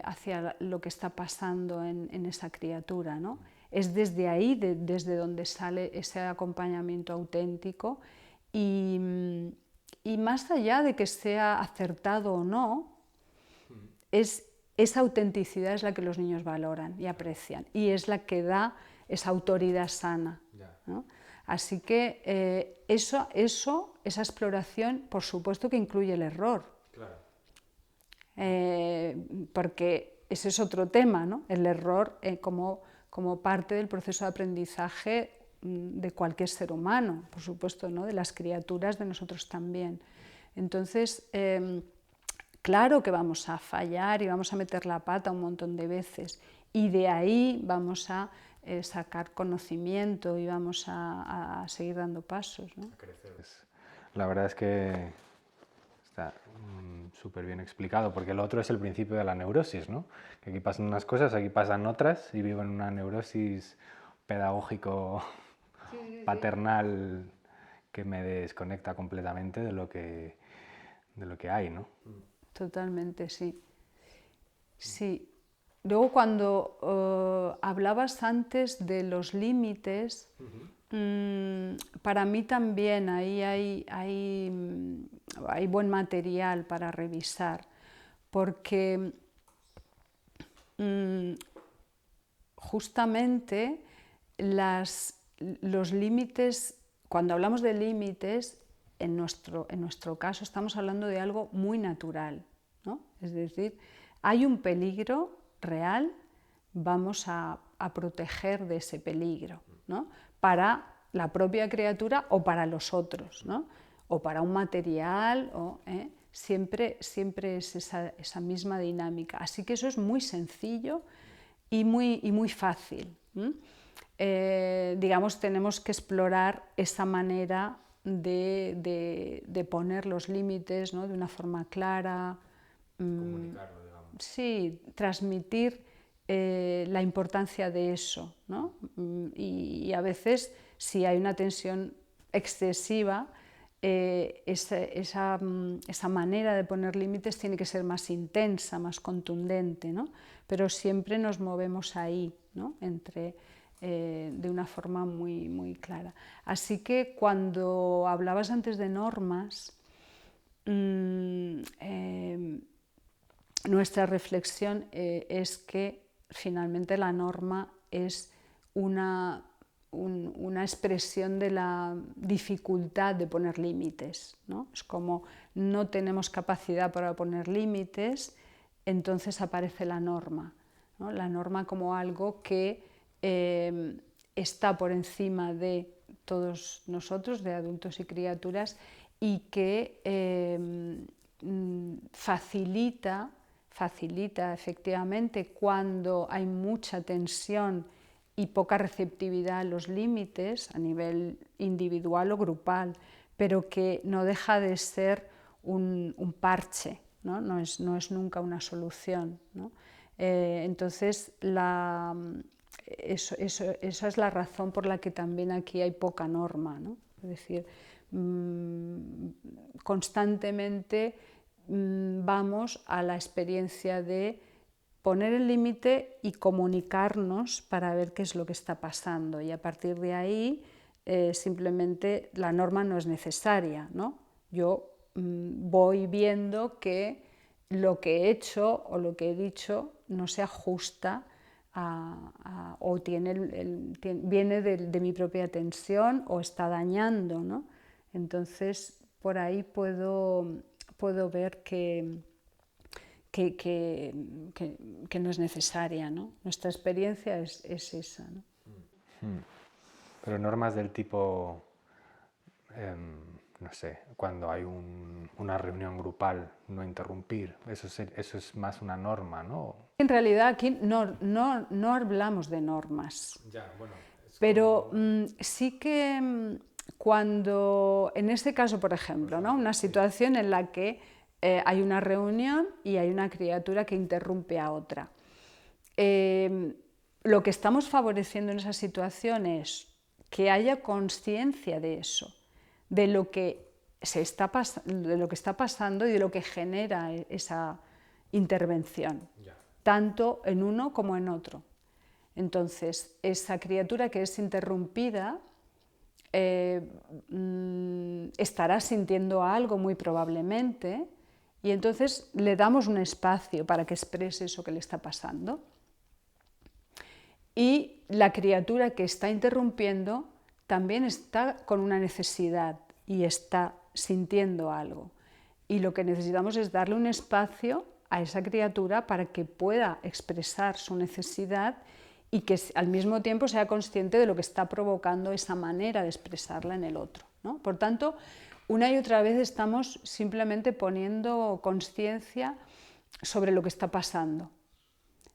hacia lo que está pasando en esa criatura, ¿no? Es desde ahí, desde donde sale ese acompañamiento auténtico y más allá de que sea acertado o no, esa autenticidad es la que los niños valoran y aprecian y es la que da esa autoridad sana, ¿no? Así que esa exploración, por supuesto que incluye el error, Claro. porque ese es otro tema, ¿no? El error como parte del proceso de aprendizaje de cualquier ser humano, por supuesto, ¿no? De las criaturas, de nosotros también. Entonces, claro que vamos a fallar y vamos a meter la pata un montón de veces y de ahí vamos a sacar conocimiento y vamos a seguir dando pasos, ¿no? La verdad es que está súper bien explicado, porque el otro es el principio de la neurosis, ¿no? Que aquí pasan unas cosas, aquí pasan otras y vivo en una neurosis pedagógico paternal que me desconecta completamente de lo que hay, ¿no? Totalmente, sí. Sí. Luego cuando hablabas antes de los límites, para mí también ahí hay buen material para revisar, porque justamente los límites, cuando hablamos de límites, en nuestro caso estamos hablando de algo muy natural, ¿no? Es decir, hay un peligro real, vamos a proteger de ese peligro, ¿no? Para la propia criatura o para los otros, ¿no? O para un material, siempre es esa misma dinámica. Así que eso es muy sencillo y muy fácil. Digamos, tenemos que explorar esa manera de poner los límites, ¿no? De una forma clara. Comunicarlo, digamos. Sí, transmitir la importancia de eso, ¿no? Y a veces, si hay una tensión excesiva, esa manera de poner límites tiene que ser más intensa, más contundente, ¿no? Pero siempre nos movemos ahí, ¿no? De una forma muy clara. Así que cuando hablabas antes de normas, nuestra reflexión es que finalmente la norma es una expresión de la dificultad de poner límites, ¿no? Es como no tenemos capacidad para poner límites, entonces aparece la norma, ¿no? La norma como algo que está por encima de todos nosotros, de adultos y criaturas, y que facilita efectivamente cuando hay mucha tensión y poca receptividad a los límites a nivel individual o grupal, pero que no deja de ser un parche, ¿no? No es nunca una solución, ¿no? Entonces, esa es la razón por la que también aquí hay poca norma, ¿no? Es decir, constantemente vamos a la experiencia de poner el límite y comunicarnos para ver qué es lo que está pasando, y a partir de ahí simplemente la norma no es necesaria, ¿no? Yo voy viendo que lo que he hecho o lo que he dicho no se ajusta o viene de mi propia tensión o está dañando, ¿no? Entonces, por ahí puedo ver que no es necesaria, ¿no? Nuestra experiencia es esa, ¿no? Pero normas del tipo, no sé, cuando hay una reunión grupal, no interrumpir, eso es más una norma, ¿no? En realidad aquí no hablamos de normas. Ya, bueno, pero sí que cuando, en este caso, por ejemplo, ¿no? Una situación en la que hay una reunión y hay una criatura que interrumpe a otra. Lo que estamos favoreciendo en esa situación es que haya conciencia de eso, de lo que está pasando y de lo que genera esa intervención, tanto en uno como en otro. Entonces, esa criatura que es interrumpida estará sintiendo algo muy probablemente, y entonces le damos un espacio para que exprese eso que le está pasando. Y la criatura que está interrumpiendo también está con una necesidad y está sintiendo algo. Y lo que necesitamos es darle un espacio a esa criatura para que pueda expresar su necesidad y que al mismo tiempo sea consciente de lo que está provocando esa manera de expresarla en el otro, ¿no? Por tanto, una y otra vez estamos simplemente poniendo conciencia sobre lo que está pasando.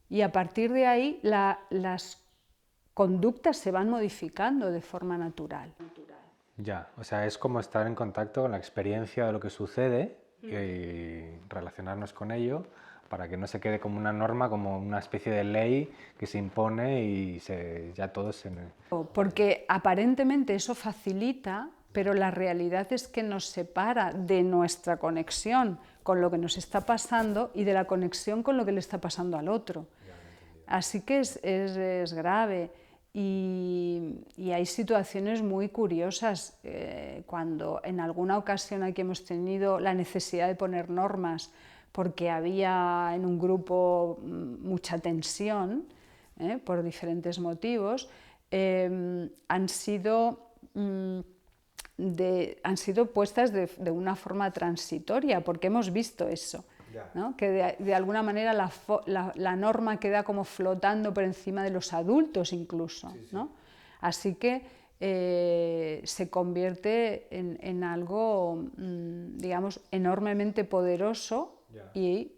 Y a partir de ahí las conductas se van modificando de forma natural. Ya, o sea, es como estar en contacto con la experiencia de lo que sucede y relacionarnos con ello para que no se quede como una norma, como una especie de ley que se impone y ya todos se... Porque aparentemente eso facilita, pero la realidad es que nos separa de nuestra conexión con lo que nos está pasando y de la conexión con lo que le está pasando al otro. Así que es grave. Y hay situaciones muy curiosas cuando en alguna ocasión aquí hemos tenido la necesidad de poner normas porque había en un grupo mucha tensión por diferentes motivos. han sido puestas de una forma transitoria, porque hemos visto eso, ¿no? Que de alguna manera la norma queda como flotando por encima de los adultos incluso, ¿no? Así que se convierte en algo, digamos, enormemente poderoso y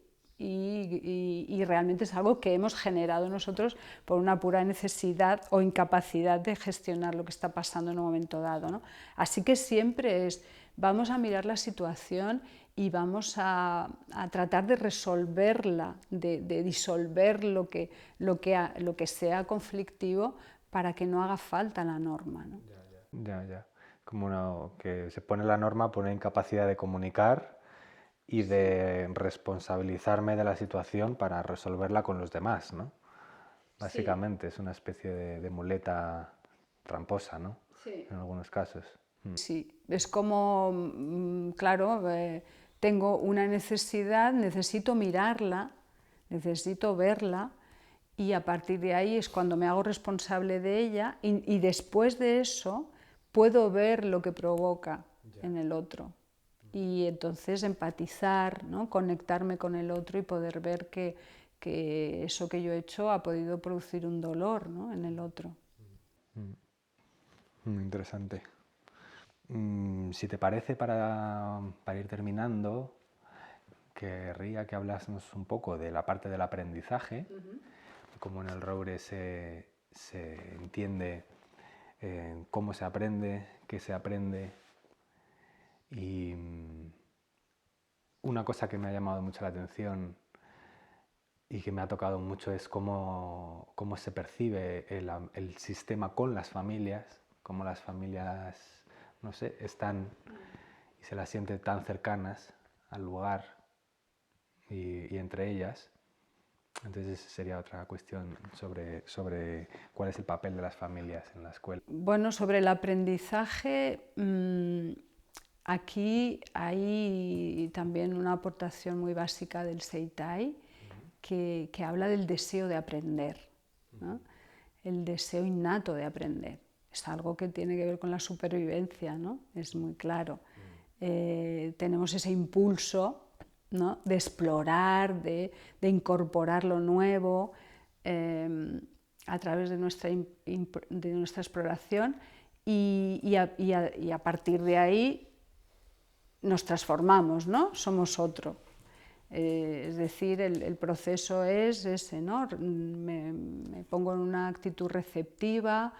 realmente es algo que hemos generado nosotros por una pura necesidad o incapacidad de gestionar lo que está pasando en un momento dado, ¿no? Así que siempre vamos a mirar la situación y vamos a tratar de resolverla, de disolver lo que sea conflictivo para que no haga falta la norma, ¿no? Ya. Como que se pone la norma por una incapacidad de comunicar y de responsabilizarme de la situación para resolverla con los demás, ¿no? Básicamente es una especie de muleta tramposa, ¿no? Sí. En algunos casos. Sí, es como, claro, tengo una necesidad, necesito mirarla, necesito verla y a partir de ahí es cuando me hago responsable de ella y después de eso puedo ver lo que provoca en el otro y entonces empatizar, ¿no? Conectarme con el otro y poder ver que eso que yo he hecho ha podido producir un dolor, ¿no? En el otro. Muy interesante. Si te parece, para ir terminando, querría que hablásemos un poco de la parte del aprendizaje, cómo en el Roure se entiende cómo se aprende, qué se aprende. Y una cosa que me ha llamado mucho la atención y que me ha tocado mucho es cómo se percibe el sistema con las familias, cómo las familias, no sé, están y se las sienten tan cercanas al lugar y entre ellas. Entonces sería otra cuestión sobre cuál es el papel de las familias en la escuela. Bueno, sobre el aprendizaje, aquí hay también una aportación muy básica del Seitai que habla del deseo de aprender, ¿no? El deseo innato de aprender. Es algo que tiene que ver con la supervivencia, ¿no? Es muy claro. Tenemos ese impulso, ¿no? De explorar, de incorporar lo nuevo a través de nuestra exploración y a partir de ahí nos transformamos, ¿no? Somos otro. Es decir, el proceso es ese, ¿no? Me pongo en una actitud receptiva,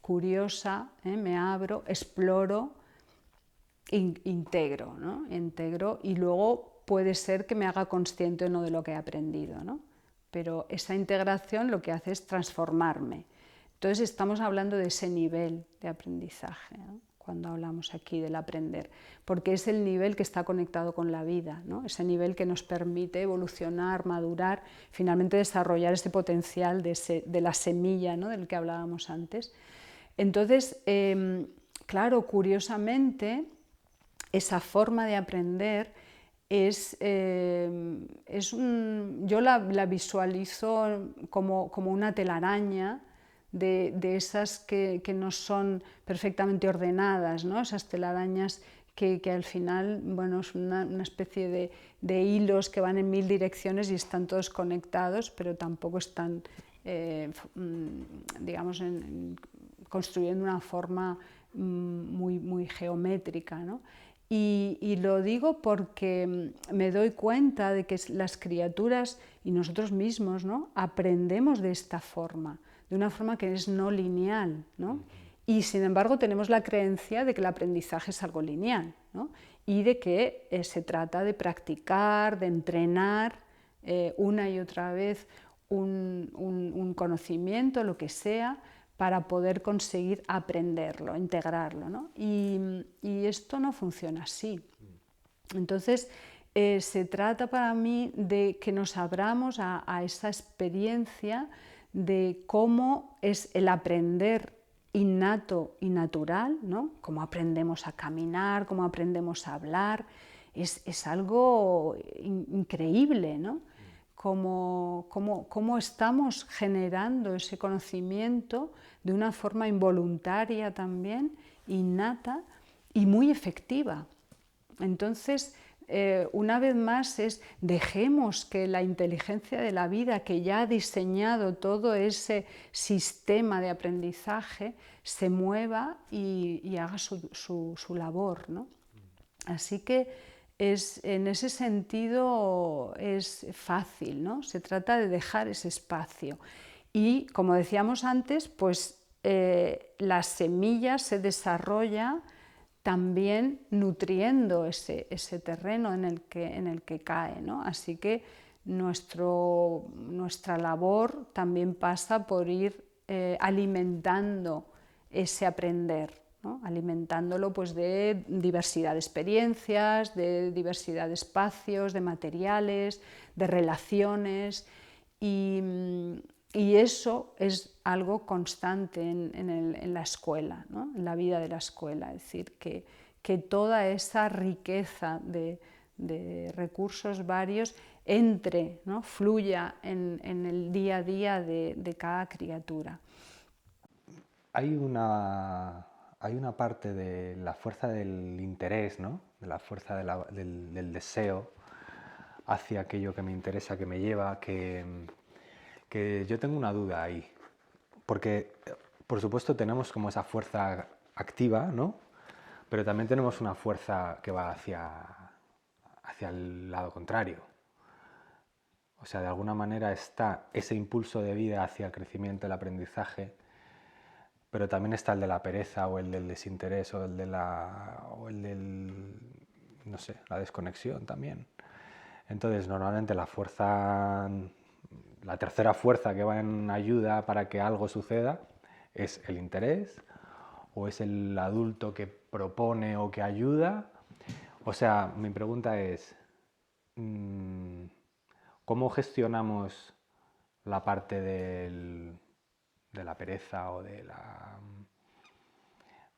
curiosa, me abro, exploro, integro, ¿no? Integro y luego puede ser que me haga consciente o no de lo que he aprendido, ¿no? Pero esa integración lo que hace es transformarme. Entonces estamos hablando de ese nivel de aprendizaje, ¿no? Cuando hablamos aquí del aprender, porque es el nivel que está conectado con la vida, ¿no? Ese nivel que nos permite evolucionar, madurar, finalmente desarrollar ese potencial de la semilla, ¿no? Del que hablábamos antes. Entonces, claro, curiosamente, esa forma de aprender yo la visualizo como una telaraña de esas que no son perfectamente ordenadas, ¿no? Esas telarañas que al final, bueno, es una especie de hilos que van en 1000 direcciones y están todos conectados, pero tampoco están, digamos, construyendo una forma muy geométrica, ¿no? Y lo digo porque me doy cuenta de que las criaturas y nosotros mismos, ¿no? Aprendemos de esta forma, de una forma que es no lineal, ¿no? Y sin embargo tenemos la creencia de que el aprendizaje es algo lineal, ¿no? Y de que se trata de practicar, de entrenar una y otra vez un conocimiento, lo que sea, para poder conseguir aprenderlo, integrarlo, ¿no? Y esto no funciona así. Entonces, se trata para mí de que nos abramos a esa experiencia de cómo es el aprender innato y natural, ¿no? Cómo aprendemos a caminar, cómo aprendemos a hablar, es algo increíble, ¿no? cómo estamos generando ese conocimiento de una forma involuntaria también, innata y muy efectiva. Entonces, una vez más dejemos que la inteligencia de la vida, que ya ha diseñado todo ese sistema de aprendizaje, se mueva y haga su labor, ¿no? Así que en ese sentido es fácil, ¿no? Se trata de dejar ese espacio. Y como decíamos antes, pues la semilla se desarrolla también nutriendo ese terreno en el que cae, ¿no? Así que nuestra labor también pasa por ir alimentando ese aprender, ¿no? Alimentándolo pues, de diversidad de experiencias, de diversidad de espacios, de materiales, de relaciones, y eso es algo constante en la escuela, ¿no? En la vida de la escuela, es decir, que toda esa riqueza de recursos varios entre, ¿no? Fluya en el día a día de cada criatura. Hay una parte de la fuerza del interés, ¿no? De la fuerza del deseo hacia aquello que me interesa, que me lleva, que yo tengo una duda ahí. Porque, por supuesto, tenemos como esa fuerza activa, ¿no? Pero también tenemos una fuerza que va hacia el lado contrario. O sea, de alguna manera está ese impulso de vida hacia el crecimiento, el aprendizaje, pero también está el de la pereza o el del desinterés o el del, no sé, la desconexión también. Entonces, normalmente la tercera fuerza que va en ayuda para que algo suceda es el interés, o es el adulto que propone o que ayuda. O sea, mi pregunta es, ¿cómo gestionamos la parte de la pereza o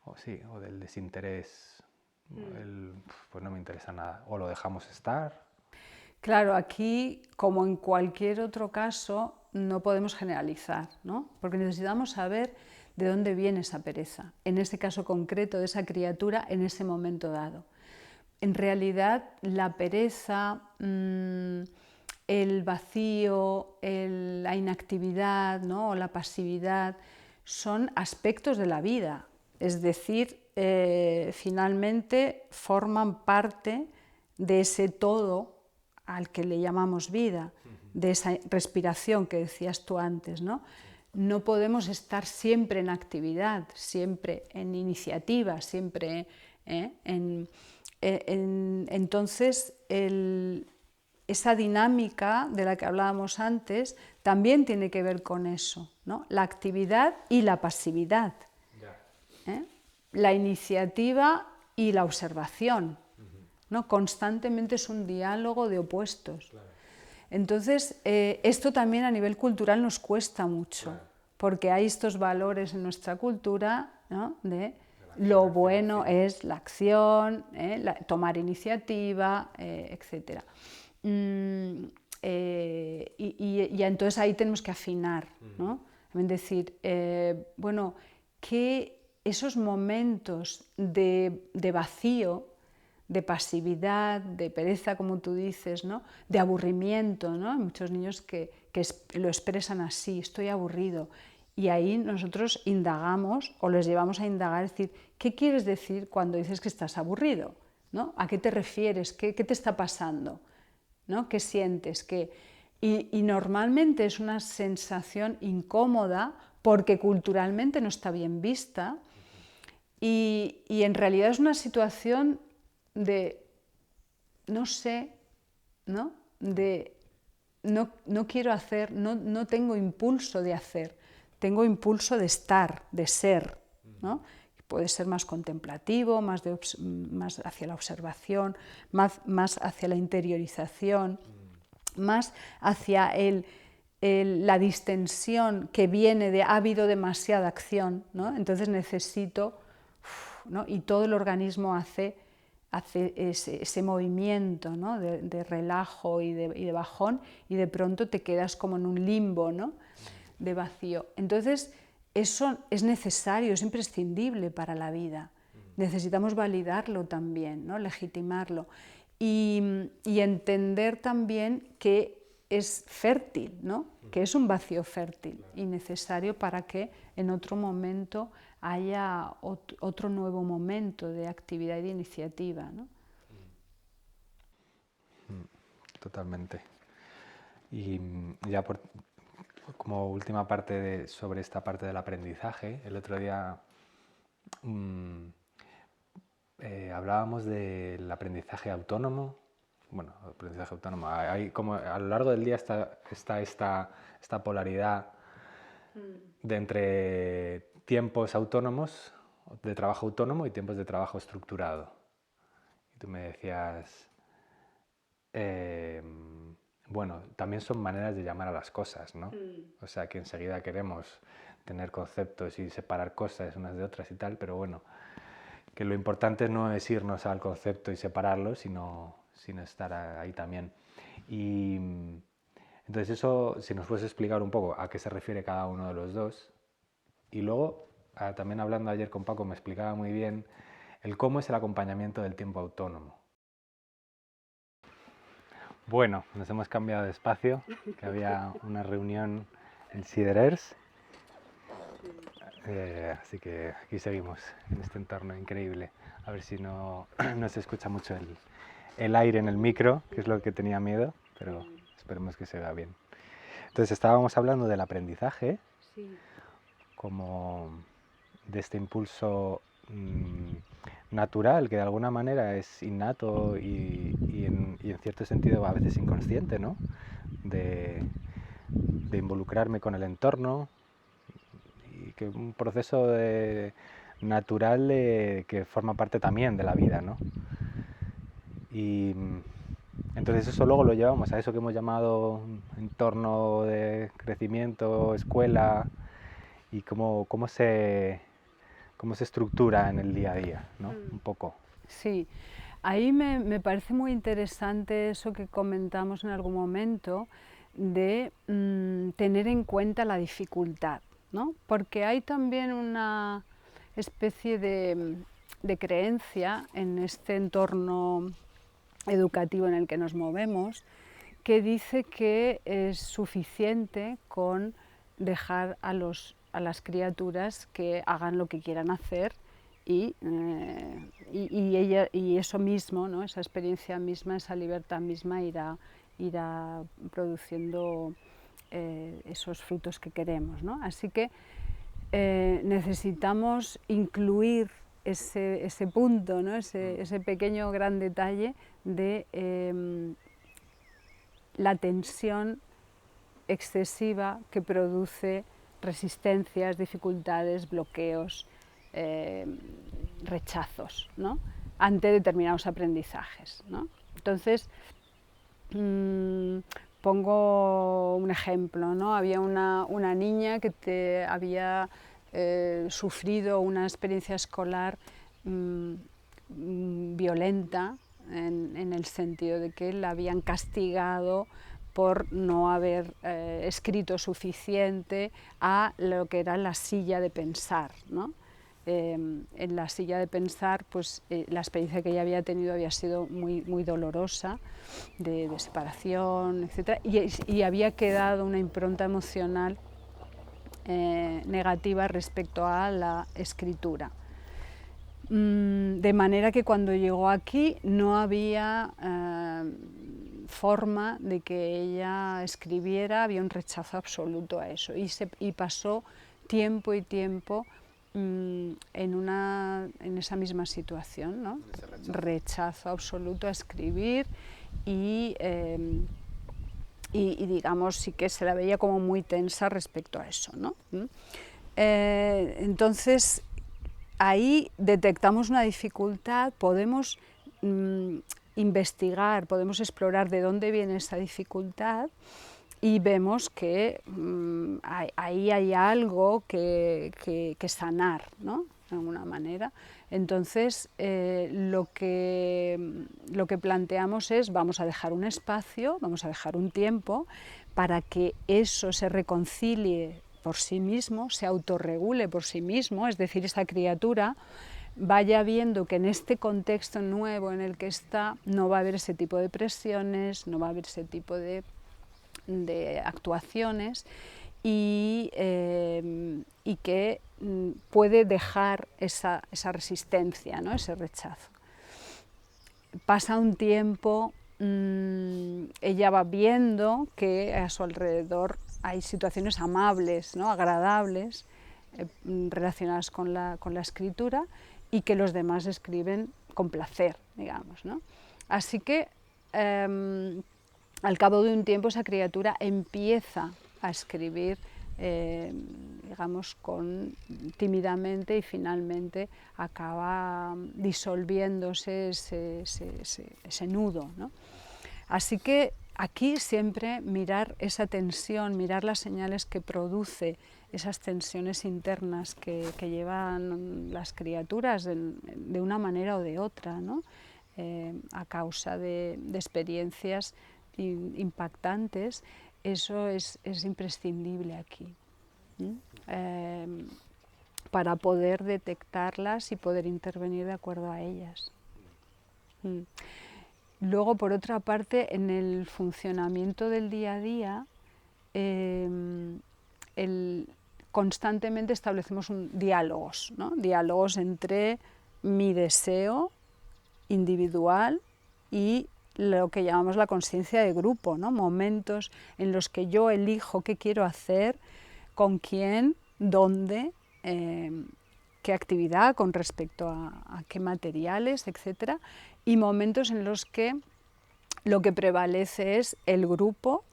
o del desinterés? Pues no me interesa nada, o lo dejamos estar. Claro, aquí, como en cualquier otro caso, no podemos generalizar, ¿no? Porque necesitamos saber de dónde viene esa pereza, en ese caso concreto de esa criatura en ese momento dado. En realidad, la pereza, el vacío, la inactividad, ¿no? O la pasividad son aspectos de la vida, es decir, finalmente forman parte de ese todo al que le llamamos vida, de esa respiración que decías tú antes, ¿no? No podemos estar siempre en actividad, siempre en iniciativa, siempre entonces esa dinámica de la que hablábamos antes también tiene que ver con eso, ¿no? La actividad y la pasividad, la iniciativa y la observación, ¿no? Constantemente es un diálogo de opuestos. Claro. Entonces, esto también a nivel cultural nos cuesta mucho, claro, porque hay estos valores en nuestra cultura, ¿no? De lo bueno es la acción, tomar iniciativa, etc. Y entonces ahí tenemos que afinar, ¿no? Es decir, bueno, que esos momentos de vacío, de pasividad, de pereza, como tú dices, ¿no? De aburrimiento, ¿no? Hay muchos niños que lo expresan así, estoy aburrido. Y ahí nosotros indagamos o les llevamos a indagar, es decir, ¿qué quieres decir cuando dices que estás aburrido? ¿No? ¿A qué te refieres? ¿Qué te está pasando? ¿No? ¿Qué sientes? Y normalmente es una sensación incómoda porque culturalmente no está bien vista y en realidad es una situación de no sé, ¿no? De no quiero hacer, no tengo impulso de hacer, tengo impulso de estar, de ser, ¿no? Puede ser más contemplativo, más hacia la observación, más hacia la interiorización, más hacia la distensión que viene de ha habido demasiada acción, ¿no? Entonces necesito, ¿no? Y todo el organismo hace hace ese movimiento, ¿no? de relajo y de bajón, y de pronto te quedas como en un limbo, ¿no? de vacío. Entonces, eso es necesario, es imprescindible para la vida. Necesitamos validarlo también, ¿no? legitimarlo. Y entender también que es fértil, ¿no? que es un vacío fértil y necesario para que en otro momento haya otro nuevo momento de actividad y de iniciativa, ¿no? Totalmente. Y ya como última parte sobre esta parte del aprendizaje, el otro día hablábamos del aprendizaje autónomo. Bueno, aprendizaje autónomo. Hay como a lo largo del día está esta polaridad de entre tiempos autónomos, de trabajo autónomo, y tiempos de trabajo estructurado. Y tú me decías, bueno, también son maneras de llamar a las cosas, ¿no? O sea, que enseguida queremos tener conceptos y separar cosas unas de otras y tal, pero bueno, que lo importante no es irnos al concepto y separarlo, sino estar ahí también. Y entonces eso, si nos puedes explicar un poco a qué se refiere cada uno de los dos. Y luego, también hablando ayer con Paco, me explicaba muy bien el cómo es el acompañamiento del tiempo autónomo. Bueno, nos hemos cambiado de espacio, que había una reunión en Siderers. Así que aquí seguimos, en este entorno increíble. A ver si no se escucha mucho el aire en el micro, que es lo que tenía miedo, pero esperemos que se vea bien. Entonces estábamos hablando del aprendizaje, Sí. como de este impulso natural, que de alguna manera es innato y en cierto sentido a veces inconsciente, ¿no? de involucrarme con el entorno, y que un proceso natural que forma parte también de la vida, ¿no? Y entonces eso luego lo llevamos a eso que hemos llamado entorno de crecimiento, escuela, y cómo se estructura en el día a día, ¿no? Un poco. Sí, ahí me parece muy interesante eso que comentamos en algún momento de tener en cuenta la dificultad, ¿no? Porque hay también una especie de creencia en este entorno educativo en el que nos movemos, que dice que es suficiente con dejar a las criaturas que hagan lo que quieran hacer y eso mismo, ¿no? esa experiencia misma, esa libertad misma irá produciendo esos frutos que queremos, ¿no? Así que necesitamos incluir ese punto, ¿no? ese pequeño gran detalle de la tensión excesiva que produce resistencias, dificultades, bloqueos, rechazos, ¿no? ante determinados aprendizajes, ¿no? Entonces, pongo un ejemplo, ¿no? Había una niña que había sufrido una experiencia escolar violenta, en el sentido de que la habían castigado por no haber escrito suficiente a lo que era la silla de pensar, ¿no? En la silla de pensar, pues la experiencia que ella había tenido había sido muy dolorosa, de separación, etc. Y había quedado una impronta emocional negativa respecto a la escritura. De manera que cuando llegó aquí no había forma de que ella escribiera, había un rechazo absoluto a eso. Y pasó tiempo y tiempo en esa misma situación, ¿no? Rechazo absoluto a escribir y digamos sí que se la veía como muy tensa respecto a eso, ¿no? Entonces ahí detectamos una dificultad, podemos investigar, podemos explorar de dónde viene esa dificultad y vemos que ahí hay algo que sanar, ¿no? De alguna manera. Entonces, lo que planteamos es, vamos a dejar un espacio, vamos a dejar un tiempo para que eso se reconcilie por sí mismo, se autorregule por sí mismo, es decir, esta criatura vaya viendo que en este contexto nuevo en el que está no va a haber ese tipo de presiones, no va a haber ese tipo de actuaciones y que puede dejar esa resistencia, ¿no? Ese rechazo. Pasa un tiempo, ella va viendo que a su alrededor hay situaciones amables, ¿no? Agradables, relacionadas con la escritura, y que los demás escriben con placer, digamos, ¿no? Así que al cabo de un tiempo esa criatura empieza a escribir, digamos, tímidamente, y finalmente acaba disolviéndose ese nudo, ¿no? Así que aquí siempre mirar esa tensión, mirar las señales que produce esas tensiones internas que llevan las criaturas de una manera o de otra, ¿no? A causa de experiencias impactantes, eso es imprescindible aquí, para poder detectarlas y poder intervenir de acuerdo a ellas. Luego, por otra parte, en el funcionamiento del día a día, constantemente establecemos diálogos, ¿no? Diálogos entre mi deseo individual y lo que llamamos la conciencia de grupo, ¿no? Momentos en los que yo elijo qué quiero hacer, con quién, dónde, qué actividad con respecto a qué materiales, etc. Y momentos en los que lo que prevalece es el grupo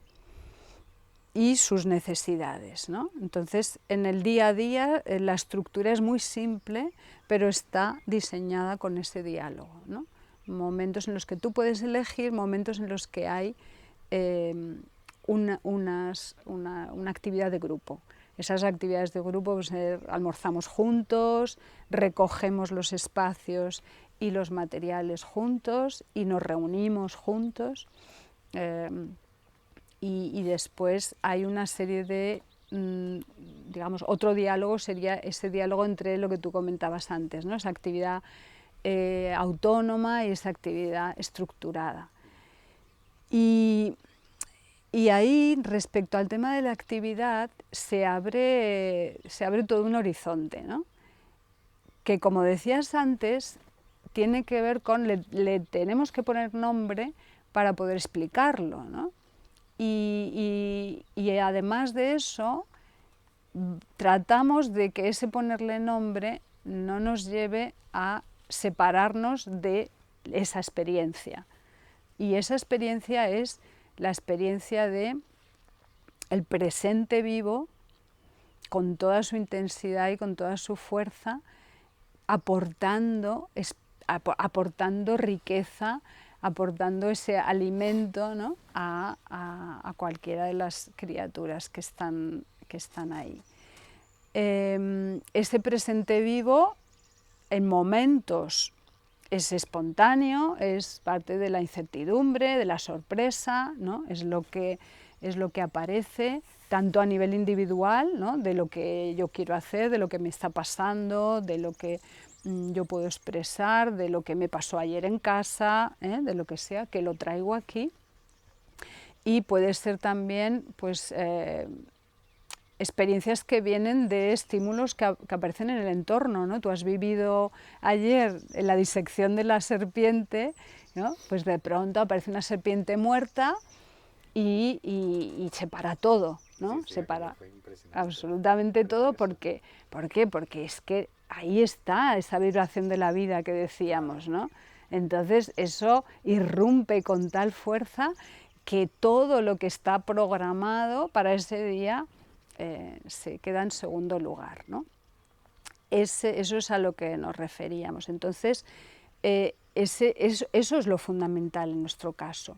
y sus necesidades, ¿no? Entonces, en el día a día la estructura es muy simple, pero está diseñada con ese diálogo, ¿no? Momentos en los que tú puedes elegir, momentos en los que hay una actividad de grupo. Esas actividades de grupo, pues, almorzamos juntos, recogemos los espacios y los materiales juntos y nos reunimos juntos. Y después hay una serie de, digamos, otro diálogo sería ese diálogo entre lo que tú comentabas antes, ¿no? Esa actividad autónoma y esa actividad estructurada. Y ahí, respecto al tema de la actividad, se abre todo un horizonte, ¿no? Que, como decías antes, tiene que ver con, le tenemos que poner nombre para poder explicarlo, ¿no? Y además de eso, tratamos de que ese ponerle nombre no nos lleve a separarnos de esa experiencia. Y esa experiencia es la experiencia de el presente vivo, con toda su intensidad y con toda su fuerza, aportando riqueza, aportando ese alimento, ¿no? a cualquiera de las criaturas que están ahí. Ese presente vivo, en momentos, es espontáneo, es parte de la incertidumbre, de la sorpresa, ¿no? Es lo que aparece, tanto a nivel individual, ¿no? De lo que yo quiero hacer, de lo que me está pasando, de lo que yo puedo expresar, de lo que me pasó ayer en casa, de lo que sea, que lo traigo aquí. Y puede ser también, pues, experiencias que vienen de estímulos que aparecen en el entorno, ¿no? Tú has vivido ayer en la disección de la serpiente, ¿no? Pues de pronto aparece una serpiente muerta y se para todo, ¿no? Sí, se para absolutamente todo. ¿Por qué? Porque es que ahí está esa vibración de la vida que decíamos, ¿no? Entonces eso irrumpe con tal fuerza que todo lo que está programado para ese día se queda en segundo lugar, ¿no? Eso es a lo que nos referíamos. Entonces, eso es lo fundamental en nuestro caso.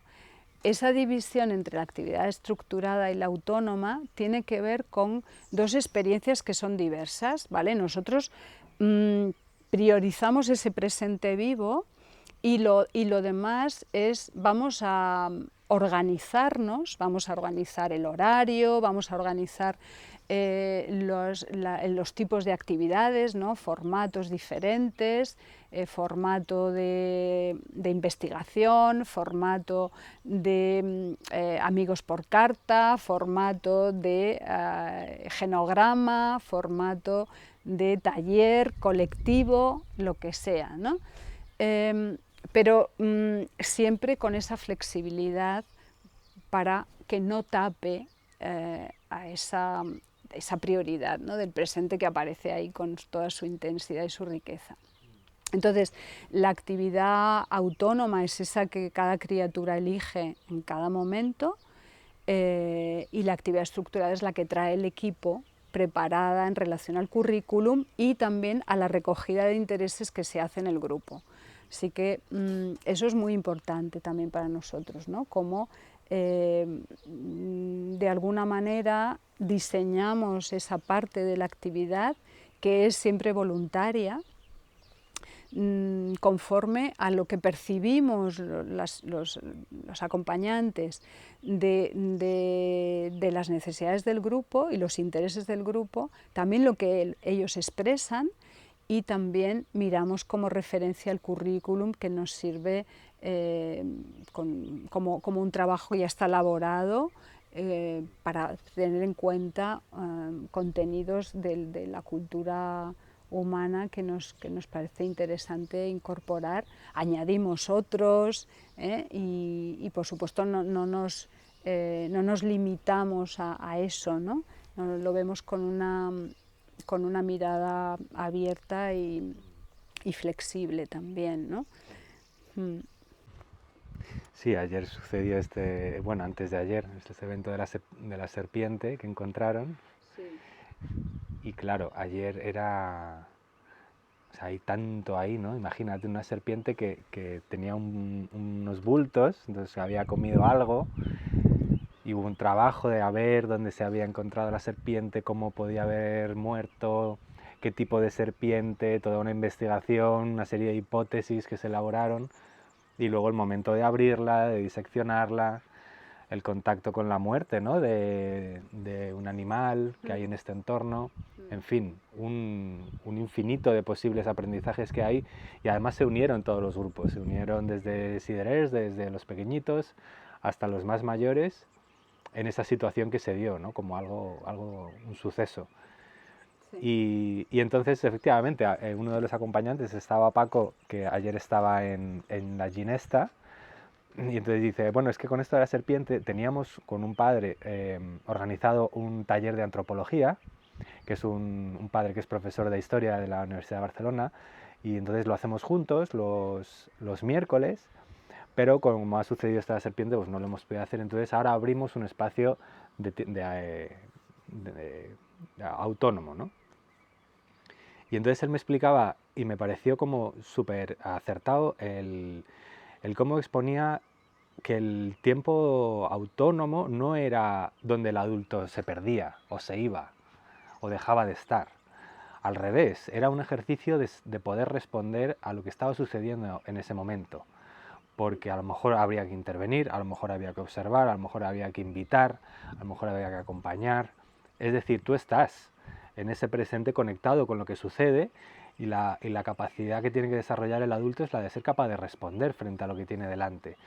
Esa división entre la actividad estructurada y la autónoma tiene que ver con dos experiencias que son diversas, ¿vale? Nosotros priorizamos ese presente vivo y lo demás es, vamos a organizarnos, vamos a organizar el horario, vamos a organizar los tipos de actividades, ¿no? Formatos diferentes, formato de investigación, formato de amigos por carta, formato de genograma, formato de taller colectivo, lo que sea, ¿no? Pero siempre con esa flexibilidad para que no tape a esa prioridad, ¿no? Del presente que aparece ahí con toda su intensidad y su riqueza. Entonces, la actividad autónoma es esa que cada criatura elige en cada momento, y la actividad estructurada es la que trae el equipo preparada en relación al currículum y también a la recogida de intereses que se hace en el grupo. Así que eso es muy importante también para nosotros, ¿no? Como de alguna manera diseñamos esa parte de la actividad que es siempre voluntaria, conforme a lo que percibimos los acompañantes de las necesidades del grupo y los intereses del grupo, también lo que ellos expresan, y también miramos como referencia el currículum que nos sirve como un trabajo ya está elaborado para tener en cuenta contenidos de la cultura humana que nos parece interesante incorporar. Añadimos otros y por supuesto no nos limitamos a eso, ¿no? Lo vemos con una mirada abierta y flexible también, ¿no? Sí, ayer sucedió antes de ayer, este evento de la serpiente que encontraron. Sí. Y claro, ayer era... O sea, hay tanto ahí, ¿no? Imagínate una serpiente que tenía unos bultos, entonces había comido algo, y hubo un trabajo de ver dónde se había encontrado la serpiente, cómo podía haber muerto, qué tipo de serpiente, toda una investigación, una serie de hipótesis que se elaboraron, y luego el momento de abrirla, de diseccionarla, el contacto con la muerte, ¿no? de un animal que hay en este entorno, en fin, un infinito de posibles aprendizajes que hay, y además se unieron todos los grupos, se unieron desde siderers, desde los pequeñitos hasta los más mayores, en esa situación que se dio, ¿no? Como un suceso. Sí. Y entonces, efectivamente, uno de los acompañantes estaba Paco, que ayer estaba en la Ginesta, y entonces dice, bueno, es que con esto de la serpiente teníamos con un padre organizado un taller de antropología, que es un padre que es profesor de historia de la Universidad de Barcelona, y entonces lo hacemos juntos los miércoles, pero como ha sucedido esta serpiente, pues no lo hemos podido hacer. Entonces ahora abrimos un espacio autónomo, ¿no? Y entonces él me explicaba, y me pareció como súper acertado, el cómo exponía que el tiempo autónomo no era donde el adulto se perdía o se iba o dejaba de estar. Al revés, era un ejercicio de poder responder a lo que estaba sucediendo en ese momento, porque a lo mejor habría que intervenir, a lo mejor había que observar, a lo mejor había que invitar, a lo mejor había que acompañar. Es decir, tú estás en ese presente conectado con lo que sucede, y la capacidad que tiene que desarrollar el adulto es la de ser capaz de responder frente a lo que tiene delante.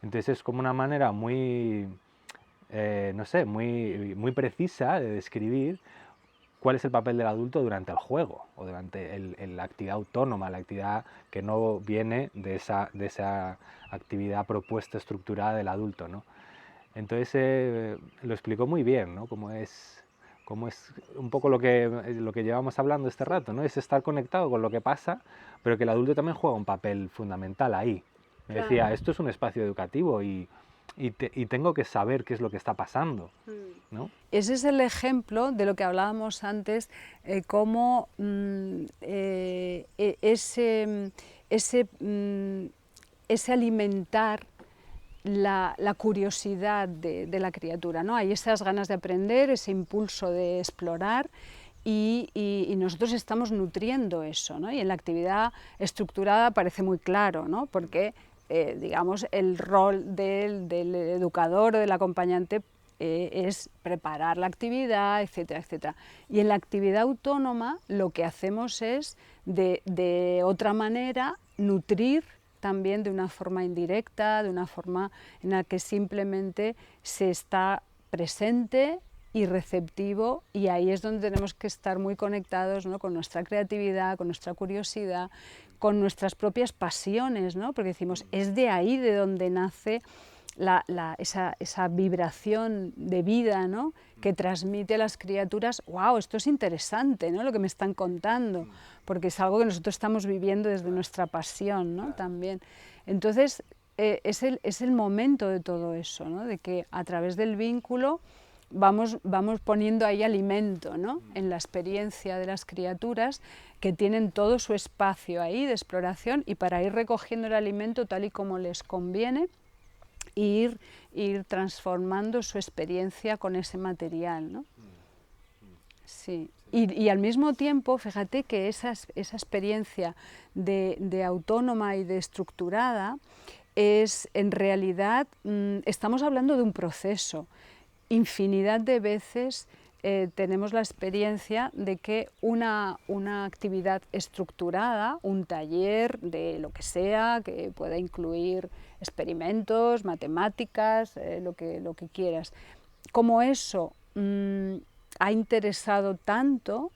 Entonces es como una manera muy, no sé, muy precisa de describir cuál es el papel del adulto durante el juego o durante la actividad autónoma, la actividad que no viene de esa actividad propuesta, estructurada del adulto, ¿no? Entonces lo explicó muy bien, ¿no? Cómo es un poco lo que llevamos hablando este rato, ¿no? Es estar conectado con lo que pasa, pero que el adulto también juega un papel fundamental ahí. Me decía, esto es un espacio educativo y tengo que saber qué es lo que está pasando, ¿no? Ese es el ejemplo de lo que hablábamos antes, cómo ese alimentar la curiosidad de la criatura, ¿no? Hay esas ganas de aprender, ese impulso de explorar, y nosotros estamos nutriendo eso, ¿no? Y en la actividad estructurada parece muy claro, ¿no? Porque digamos, el rol del educador o del acompañante es preparar la actividad, etcétera, etcétera. Y en la actividad autónoma lo que hacemos es, de otra manera, nutrir también de una forma indirecta, de una forma en la que simplemente se está presente y receptivo, y ahí es donde tenemos que estar muy conectados, ¿no? Con nuestra creatividad, con nuestra curiosidad, con nuestras propias pasiones, ¿no? Porque decimos, es de ahí de donde nace esa vibración de vida, ¿no? Que transmite a las criaturas, wow, esto es interesante, ¿no? Lo que me están contando, porque es algo que nosotros estamos viviendo desde nuestra pasión, ¿no? También. Entonces, es el momento de todo eso, ¿no? De que a través del vínculo vamos poniendo ahí alimento, ¿no? En la experiencia de las criaturas, que tienen todo su espacio ahí de exploración, y para ir recogiendo el alimento tal y como les conviene, ir transformando su experiencia con ese material, ¿no? Sí. Y al mismo tiempo, fíjate que esa experiencia de autónoma y de estructurada es, en realidad, estamos hablando de un proceso. Infinidad de veces tenemos la experiencia de que una actividad estructurada, un taller de lo que sea, que pueda incluir experimentos, matemáticas, lo que quieras, como eso ha interesado tanto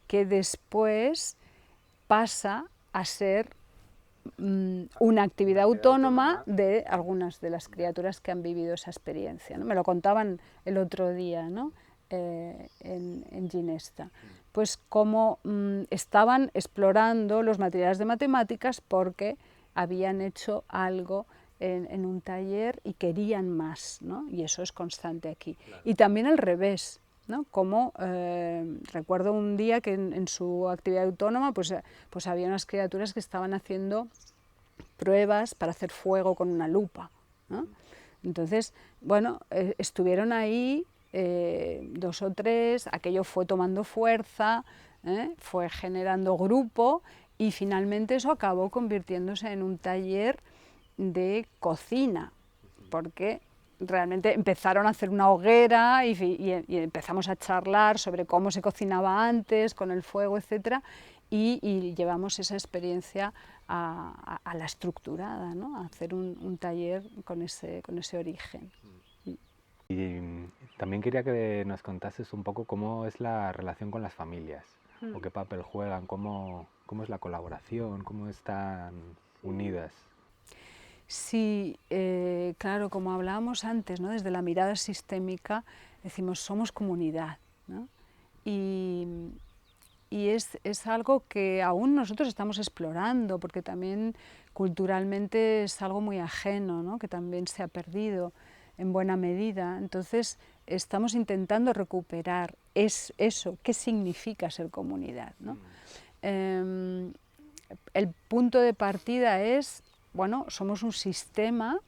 que después pasa a ser una actividad autónoma de algunas de las criaturas que han vivido esa experiencia, ¿no? Me lo contaban el otro día, ¿no? En Ginesta, pues cómo estaban explorando los materiales de matemáticas porque habían hecho algo en un taller y querían más, ¿no? Y eso es constante aquí. Claro. Y también al revés, ¿no? Como recuerdo un día que en su actividad autónoma pues había unas criaturas que estaban haciendo pruebas para hacer fuego con una lupa, ¿no? Entonces, bueno, estuvieron ahí 2 o 3, aquello fue tomando fuerza, fue generando grupo, y finalmente eso acabó convirtiéndose en un taller de cocina, porque realmente empezaron a hacer una hoguera y empezamos a charlar sobre cómo se cocinaba antes, con el fuego, etcétera, y llevamos esa experiencia a la estructurada, ¿no? A hacer un taller con ese origen. Y también quería que nos contases un poco cómo es la relación con las familias, o qué papel juegan, cómo es la colaboración, cómo están unidas. Sí, claro, como hablábamos antes, ¿no? Desde la mirada sistémica decimos somos comunidad, ¿no? Y es algo que aún nosotros estamos explorando, porque también culturalmente es algo muy ajeno, ¿no? Que también se ha perdido en buena medida. Entonces estamos intentando recuperar eso, qué significa ser comunidad, ¿no? El punto de partida es, bueno, somos un sistema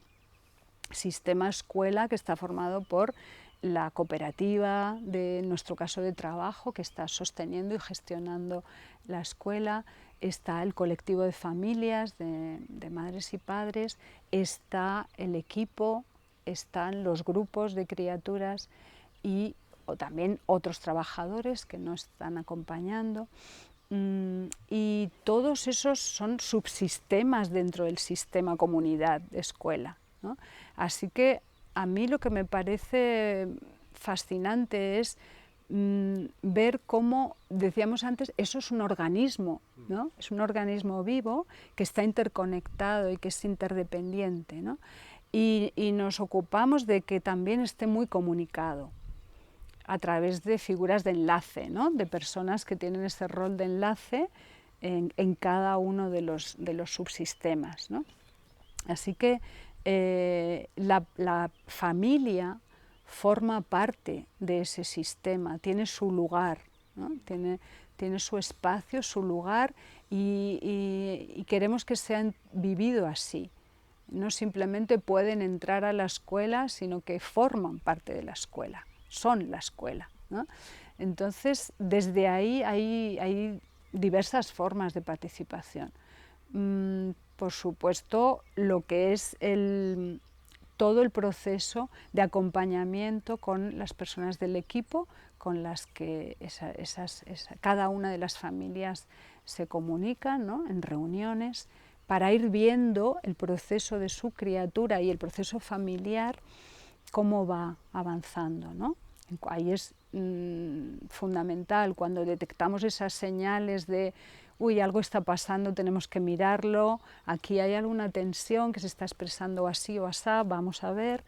escuela que está formado por la cooperativa, en nuestro caso de trabajo, que está sosteniendo y gestionando la escuela, está el colectivo de familias, de madres y padres, está el equipo, están los grupos de criaturas o también otros trabajadores que nos están acompañando. Y todos esos son subsistemas dentro del sistema comunidad de escuela, ¿no? Así que a mí lo que me parece fascinante es ver cómo, decíamos antes, eso es un organismo, ¿no? Es un organismo vivo que está interconectado y que es interdependiente, ¿no? Y nos ocupamos de que también esté muy comunicado a través de figuras de enlace, ¿no? De personas que tienen ese rol de enlace en cada uno de los subsistemas, ¿no? Así que la familia forma parte de ese sistema, tiene su lugar, ¿no? Tiene su espacio, su lugar, y queremos que sean vivido así. No simplemente pueden entrar a la escuela, sino que forman parte de la escuela, son la escuela, ¿no? Entonces, desde ahí hay diversas formas de participación. Por supuesto, lo que es todo el proceso de acompañamiento con las personas del equipo, con las que cada una de las familias se comunican, ¿no?, en reuniones, para ir viendo el proceso de su criatura y el proceso familiar, cómo va avanzando, ¿no? Ahí es fundamental, cuando detectamos esas señales de uy, algo está pasando, tenemos que mirarlo, aquí hay alguna tensión que se está expresando así o asá, vamos a ver,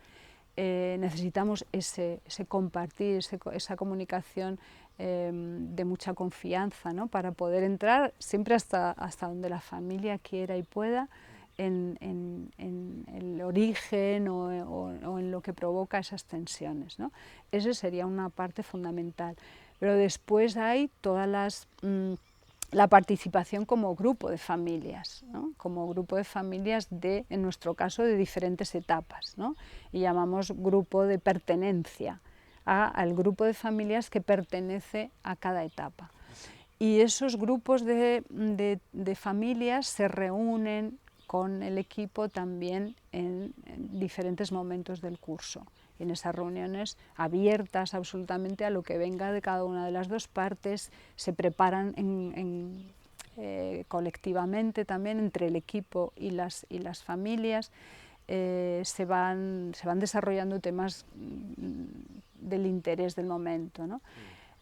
necesitamos ese compartir, esa comunicación de mucha confianza, ¿no?, para poder entrar siempre hasta donde la familia quiera y pueda, en el origen o en lo que provoca esas tensiones, ¿no? Esa sería una parte fundamental. Pero después hay todas la participación como grupo de familias, ¿no?, como grupo de familias en nuestro caso, de diferentes etapas, ¿no?, y llamamos grupo de pertenencia al grupo de familias que pertenece a cada etapa. Y esos grupos de familias se reúnen con el equipo también en diferentes momentos del curso. En esas reuniones abiertas absolutamente a lo que venga de cada una de las dos partes, se preparan colectivamente también entre el equipo y las familias, se van desarrollando temas del interés del momento, ¿no?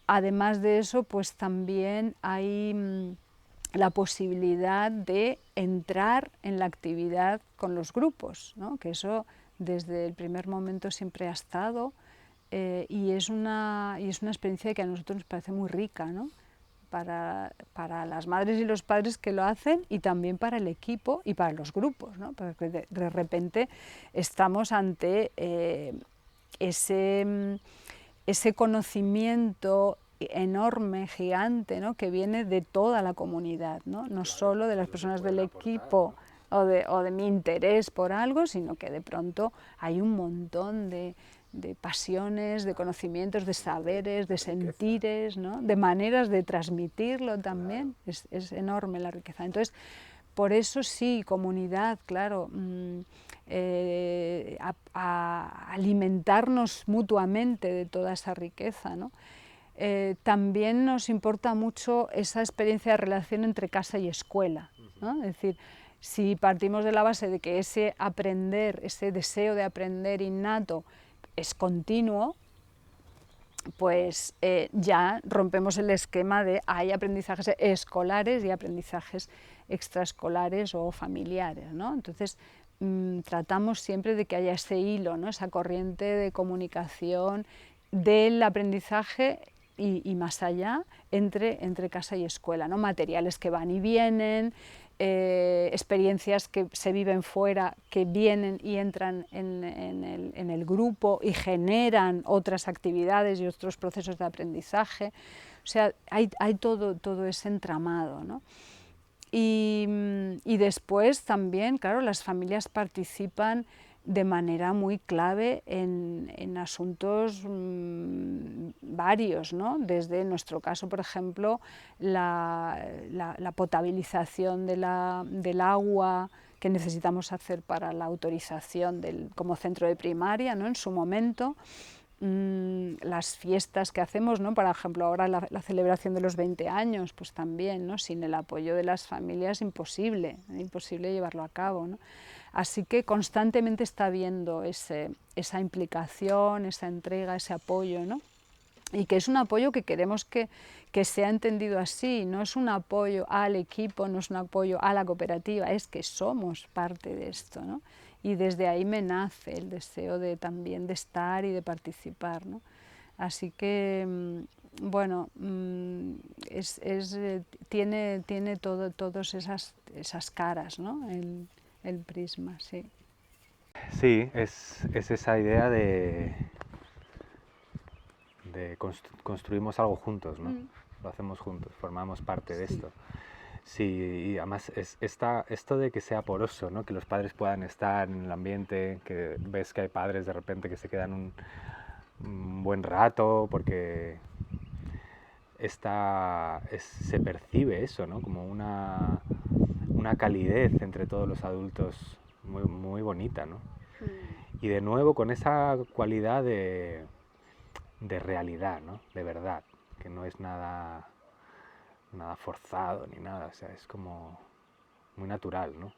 Además de eso, pues también hay la posibilidad de entrar en la actividad con los grupos, ¿no?, que eso desde el primer momento siempre ha estado, y es una experiencia que a nosotros nos parece muy rica, ¿no?, para las madres y los padres que lo hacen, y también para el equipo y para los grupos, ¿no?, porque de repente estamos ante ese conocimiento enorme, gigante, ¿no?, que viene de toda la comunidad, ¿no?, no solo de las personas del equipo o de mi interés por algo, sino que de pronto hay un montón de pasiones, de conocimientos, de saberes, de sentires, ¿no?, de maneras de transmitirlo también. Es enorme la riqueza. Entonces, por eso sí, comunidad, claro, a alimentarnos mutuamente de toda esa riqueza, ¿no? También nos importa mucho esa experiencia de relación entre casa y escuela, ¿no? Es decir, si partimos de la base de que ese aprender, ese deseo de aprender innato es continuo, pues ya rompemos el esquema de hay aprendizajes escolares y aprendizajes extraescolares o familiares, ¿no? Entonces, tratamos siempre de que haya ese hilo, ¿no?, esa corriente de comunicación del aprendizaje y más allá, entre casa y escuela, ¿no?, materiales que van y vienen, experiencias que se viven fuera, que vienen y entran en el grupo y generan otras actividades y otros procesos de aprendizaje. O sea, hay todo ese entramado, ¿no? Y después también, claro, las familias participan de manera muy clave en asuntos varios, ¿no? Desde en nuestro caso, por ejemplo, la potabilización del agua que necesitamos hacer para la autorización como centro de primaria, ¿no?, en su momento. Las fiestas que hacemos, ¿no?, por ejemplo, ahora la celebración de los 20 años, pues también, ¿no?, sin el apoyo de las familias imposible llevarlo a cabo, ¿no? Así que constantemente está habiendo esa implicación, esa entrega, ese apoyo, ¿no? Y que es un apoyo que queremos que sea entendido así, no es un apoyo al equipo, no es un apoyo a la cooperativa, es que somos parte de esto, ¿no? Y desde ahí me nace el deseo también de estar y de participar, ¿no? Así que, bueno, tiene todas esas caras, ¿no?, el prisma, sí. Sí, es esa idea de construimos algo juntos, ¿no? Lo hacemos juntos, formamos parte de esto. Sí, y además esto de que sea poroso, ¿no?, que los padres puedan estar en el ambiente, que ves que hay padres de repente que se quedan un buen rato porque se percibe eso, ¿no? Como una calidez entre todos los adultos muy, muy bonita, ¿no? Y de nuevo con esa cualidad de realidad, ¿no? De verdad, que no es nada forzado ni nada, o sea, es como muy natural, ¿no?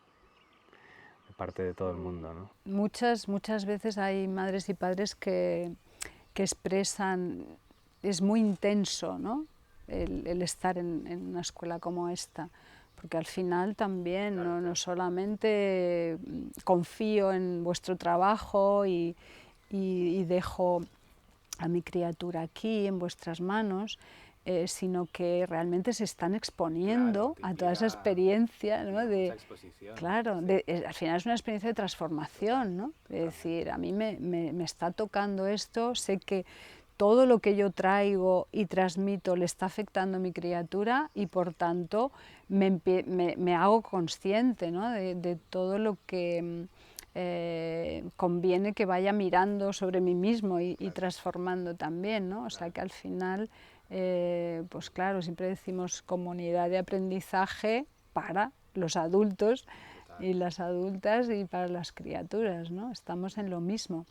De parte de todo el mundo, ¿no? Muchas veces hay madres y padres que expresan, es muy intenso, ¿no? el estar en una escuela como esta, porque al final también no solamente confío en vuestro trabajo y dejo a mi criatura aquí en vuestras manos, sino que realmente se están exponiendo a toda esa experiencia, ¿no? Claro, al final es una experiencia de transformación, ¿no? Es decir, a mí me está tocando esto, sé que todo lo que yo traigo y transmito le está afectando a mi criatura y por tanto me hago consciente, ¿no? de todo lo que conviene que vaya mirando sobre mí mismo y transformando también, ¿no? O sea que al final, pues claro, siempre decimos comunidad de aprendizaje para los adultos y las adultas y para las criaturas, ¿no? Estamos en lo mismo.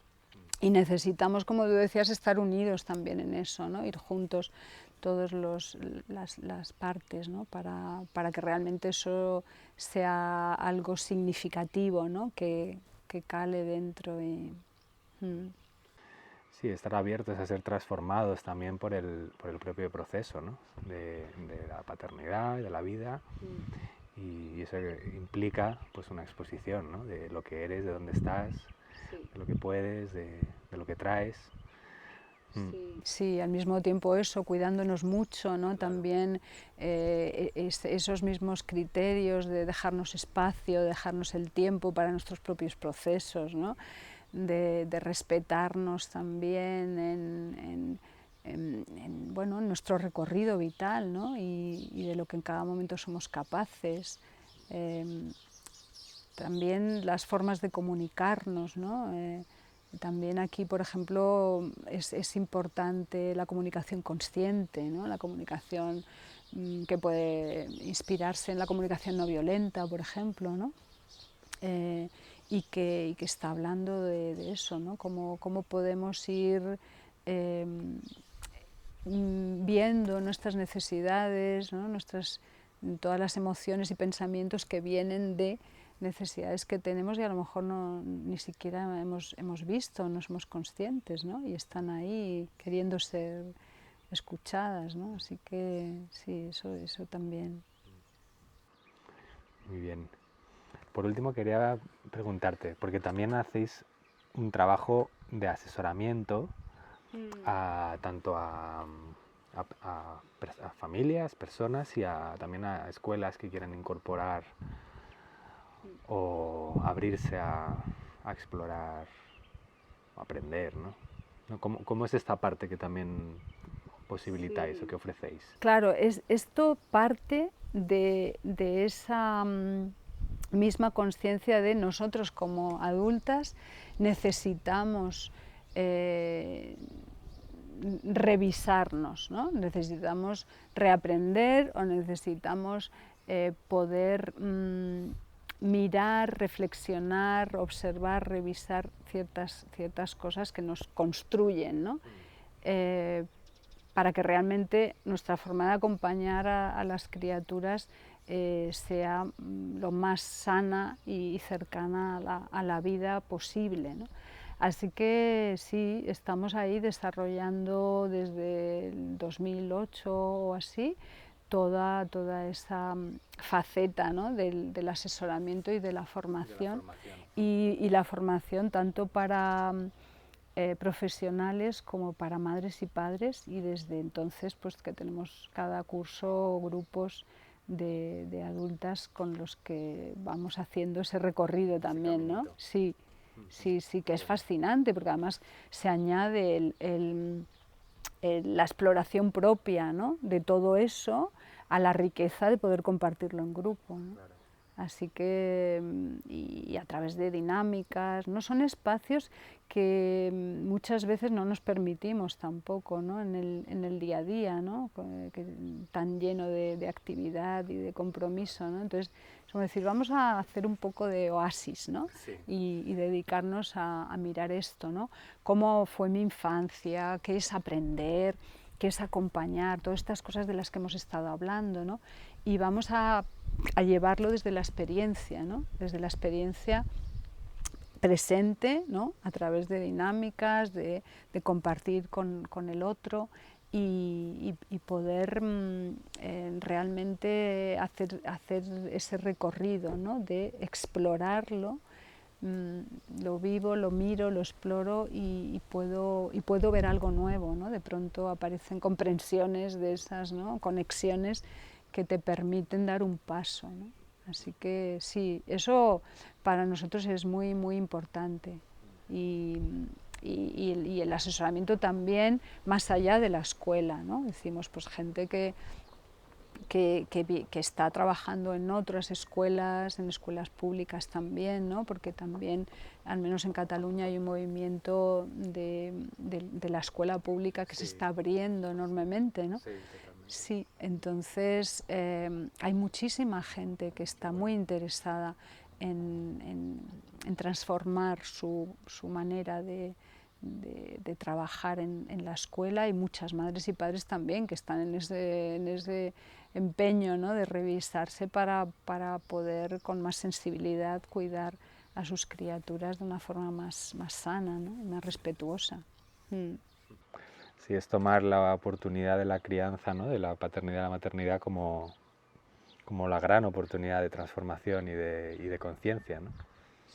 Y necesitamos, como tú decías, estar unidos también en eso, ¿no? Ir juntos todas las partes, ¿no? para que realmente eso sea algo significativo, ¿no? que cale dentro. Sí, estar abiertos a ser transformados también por el propio proceso, ¿no? de la paternidad, de la vida. Y eso implica pues una exposición, ¿no? De lo que eres, de dónde estás, de lo que puedes, de lo que traes. Sí, al mismo tiempo eso, cuidándonos mucho, ¿no? También esos mismos criterios de dejarnos espacio, dejarnos el tiempo para nuestros propios procesos, ¿no? de respetarnos también bueno, en nuestro recorrido vital, ¿no? y de lo que en cada momento somos capaces. También las formas de comunicarnos, ¿no? También aquí, por ejemplo, es importante la comunicación consciente, ¿no? La comunicación que puede inspirarse en la comunicación no violenta, por ejemplo, ¿no? Y que está hablando de eso, ¿no? Cómo podemos ir viendo nuestras necesidades, ¿no? Todas las emociones y pensamientos que vienen de necesidades que tenemos y a lo mejor ni siquiera hemos visto, no somos conscientes, ¿no? Y están ahí queriendo ser escuchadas, ¿no? Así que sí, eso también. Muy bien. Por último quería preguntarte, porque también hacéis un trabajo de asesoramiento tanto a familias, personas y también a escuelas que quieran incorporar o abrirse a explorar o aprender, ¿no? ¿Cómo es esta parte que también posibilitáis o que ofrecéis? Claro, esto parte de esa misma conciencia de nosotros como adultas necesitamos revisarnos, ¿no? Necesitamos reaprender o necesitamos poder mirar, reflexionar, observar, revisar ciertas cosas que nos construyen, ¿no? Para que realmente nuestra forma de acompañar a las criaturas sea lo más sana y cercana a la vida posible, ¿no? Así que sí, estamos ahí desarrollando desde el 2008 o así toda esa faceta, ¿no? del asesoramiento y de la formación. Y la formación tanto para profesionales como para madres y padres, y desde entonces pues que tenemos cada curso grupos de adultas con los que vamos haciendo ese recorrido también, ¿no? Sí, sí, que es fascinante porque además se añade la exploración propia, ¿no? de todo eso a la riqueza de poder compartirlo en grupo, ¿no? Así que, y a través de dinámicas, ¿no? Son espacios que muchas veces no nos permitimos tampoco, ¿no? En el día a día, ¿no? Tan lleno de actividad y de compromiso, ¿no? Entonces, es como decir, vamos a hacer un poco de oasis, ¿no? Sí. Y dedicarnos a mirar esto, ¿no? Cómo fue mi infancia, qué es aprender, qué es acompañar, todas estas cosas de las que hemos estado hablando, ¿no? Y vamos a llevarlo desde la experiencia, ¿no? Desde la experiencia presente, ¿no? A través de dinámicas, de compartir con el otro y poder realmente hacer ese recorrido, ¿no? De explorarlo. Lo vivo, lo miro, lo exploro y puedo ver algo nuevo, ¿no? De pronto aparecen comprensiones de esas, ¿no? Conexiones que te permiten dar un paso, ¿no? Así que sí, eso para nosotros es muy, muy importante. Y el asesoramiento también más allá de la escuela, ¿no? Decimos, pues gente que está trabajando en otras escuelas, en escuelas públicas también, ¿no? Porque también, al menos en Cataluña, hay un movimiento de la escuela pública que se está abriendo enormemente, ¿no? Sí, entonces hay muchísima gente que está muy interesada en transformar su manera de trabajar en la escuela, y muchas madres y padres también que están en ese empeño, ¿no? De revisarse para poder con más sensibilidad cuidar a sus criaturas de una forma más sana, ¿no? Y más respetuosa. Sí, es tomar la oportunidad de la crianza, ¿no? De la paternidad y la maternidad como la gran oportunidad de transformación y de conciencia, ¿no?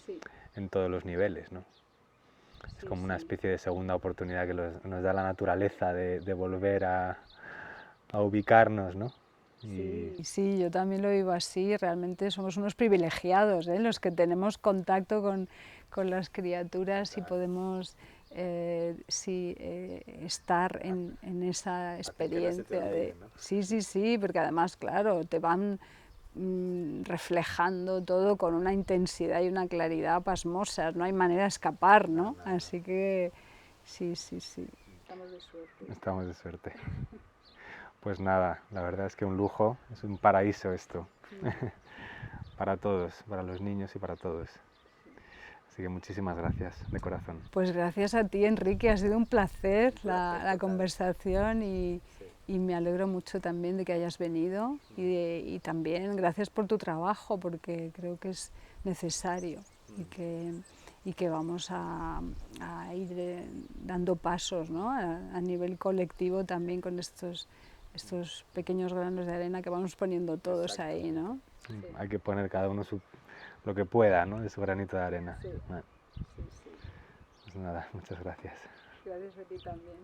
Sí. En todos los niveles, ¿no? Sí, es como una sí. especie de segunda oportunidad que nos da la naturaleza de volver a ubicarnos, ¿no? Sí, yo también lo vivo así. Realmente somos unos privilegiados, ¿eh? Los que tenemos contacto con las criaturas y podemos estar en esa experiencia de... Sí, porque además, claro, te van reflejando todo con una intensidad y una claridad pasmosas, no hay manera de escapar, ¿no? Así que sí. Estamos de suerte. Estamos de suerte. Pues nada, la verdad es que un lujo, es un paraíso esto, para todos, para los niños y para todos. Así que muchísimas gracias, de corazón. Pues gracias a ti, Enrique, ha sido un placer la conversación y me alegro mucho también de que hayas venido y también gracias por tu trabajo, porque creo que es necesario y que vamos a ir dando pasos, ¿no? A nivel colectivo también con estos pequeños granos de arena que vamos poniendo todos ahí, ¿no? Sí. Hay que poner cada uno lo que pueda, ¿no? De su granito de arena. Sí. Bueno, pues nada, muchas gracias. Gracias a ti también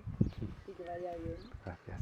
y que vaya bien. Gracias.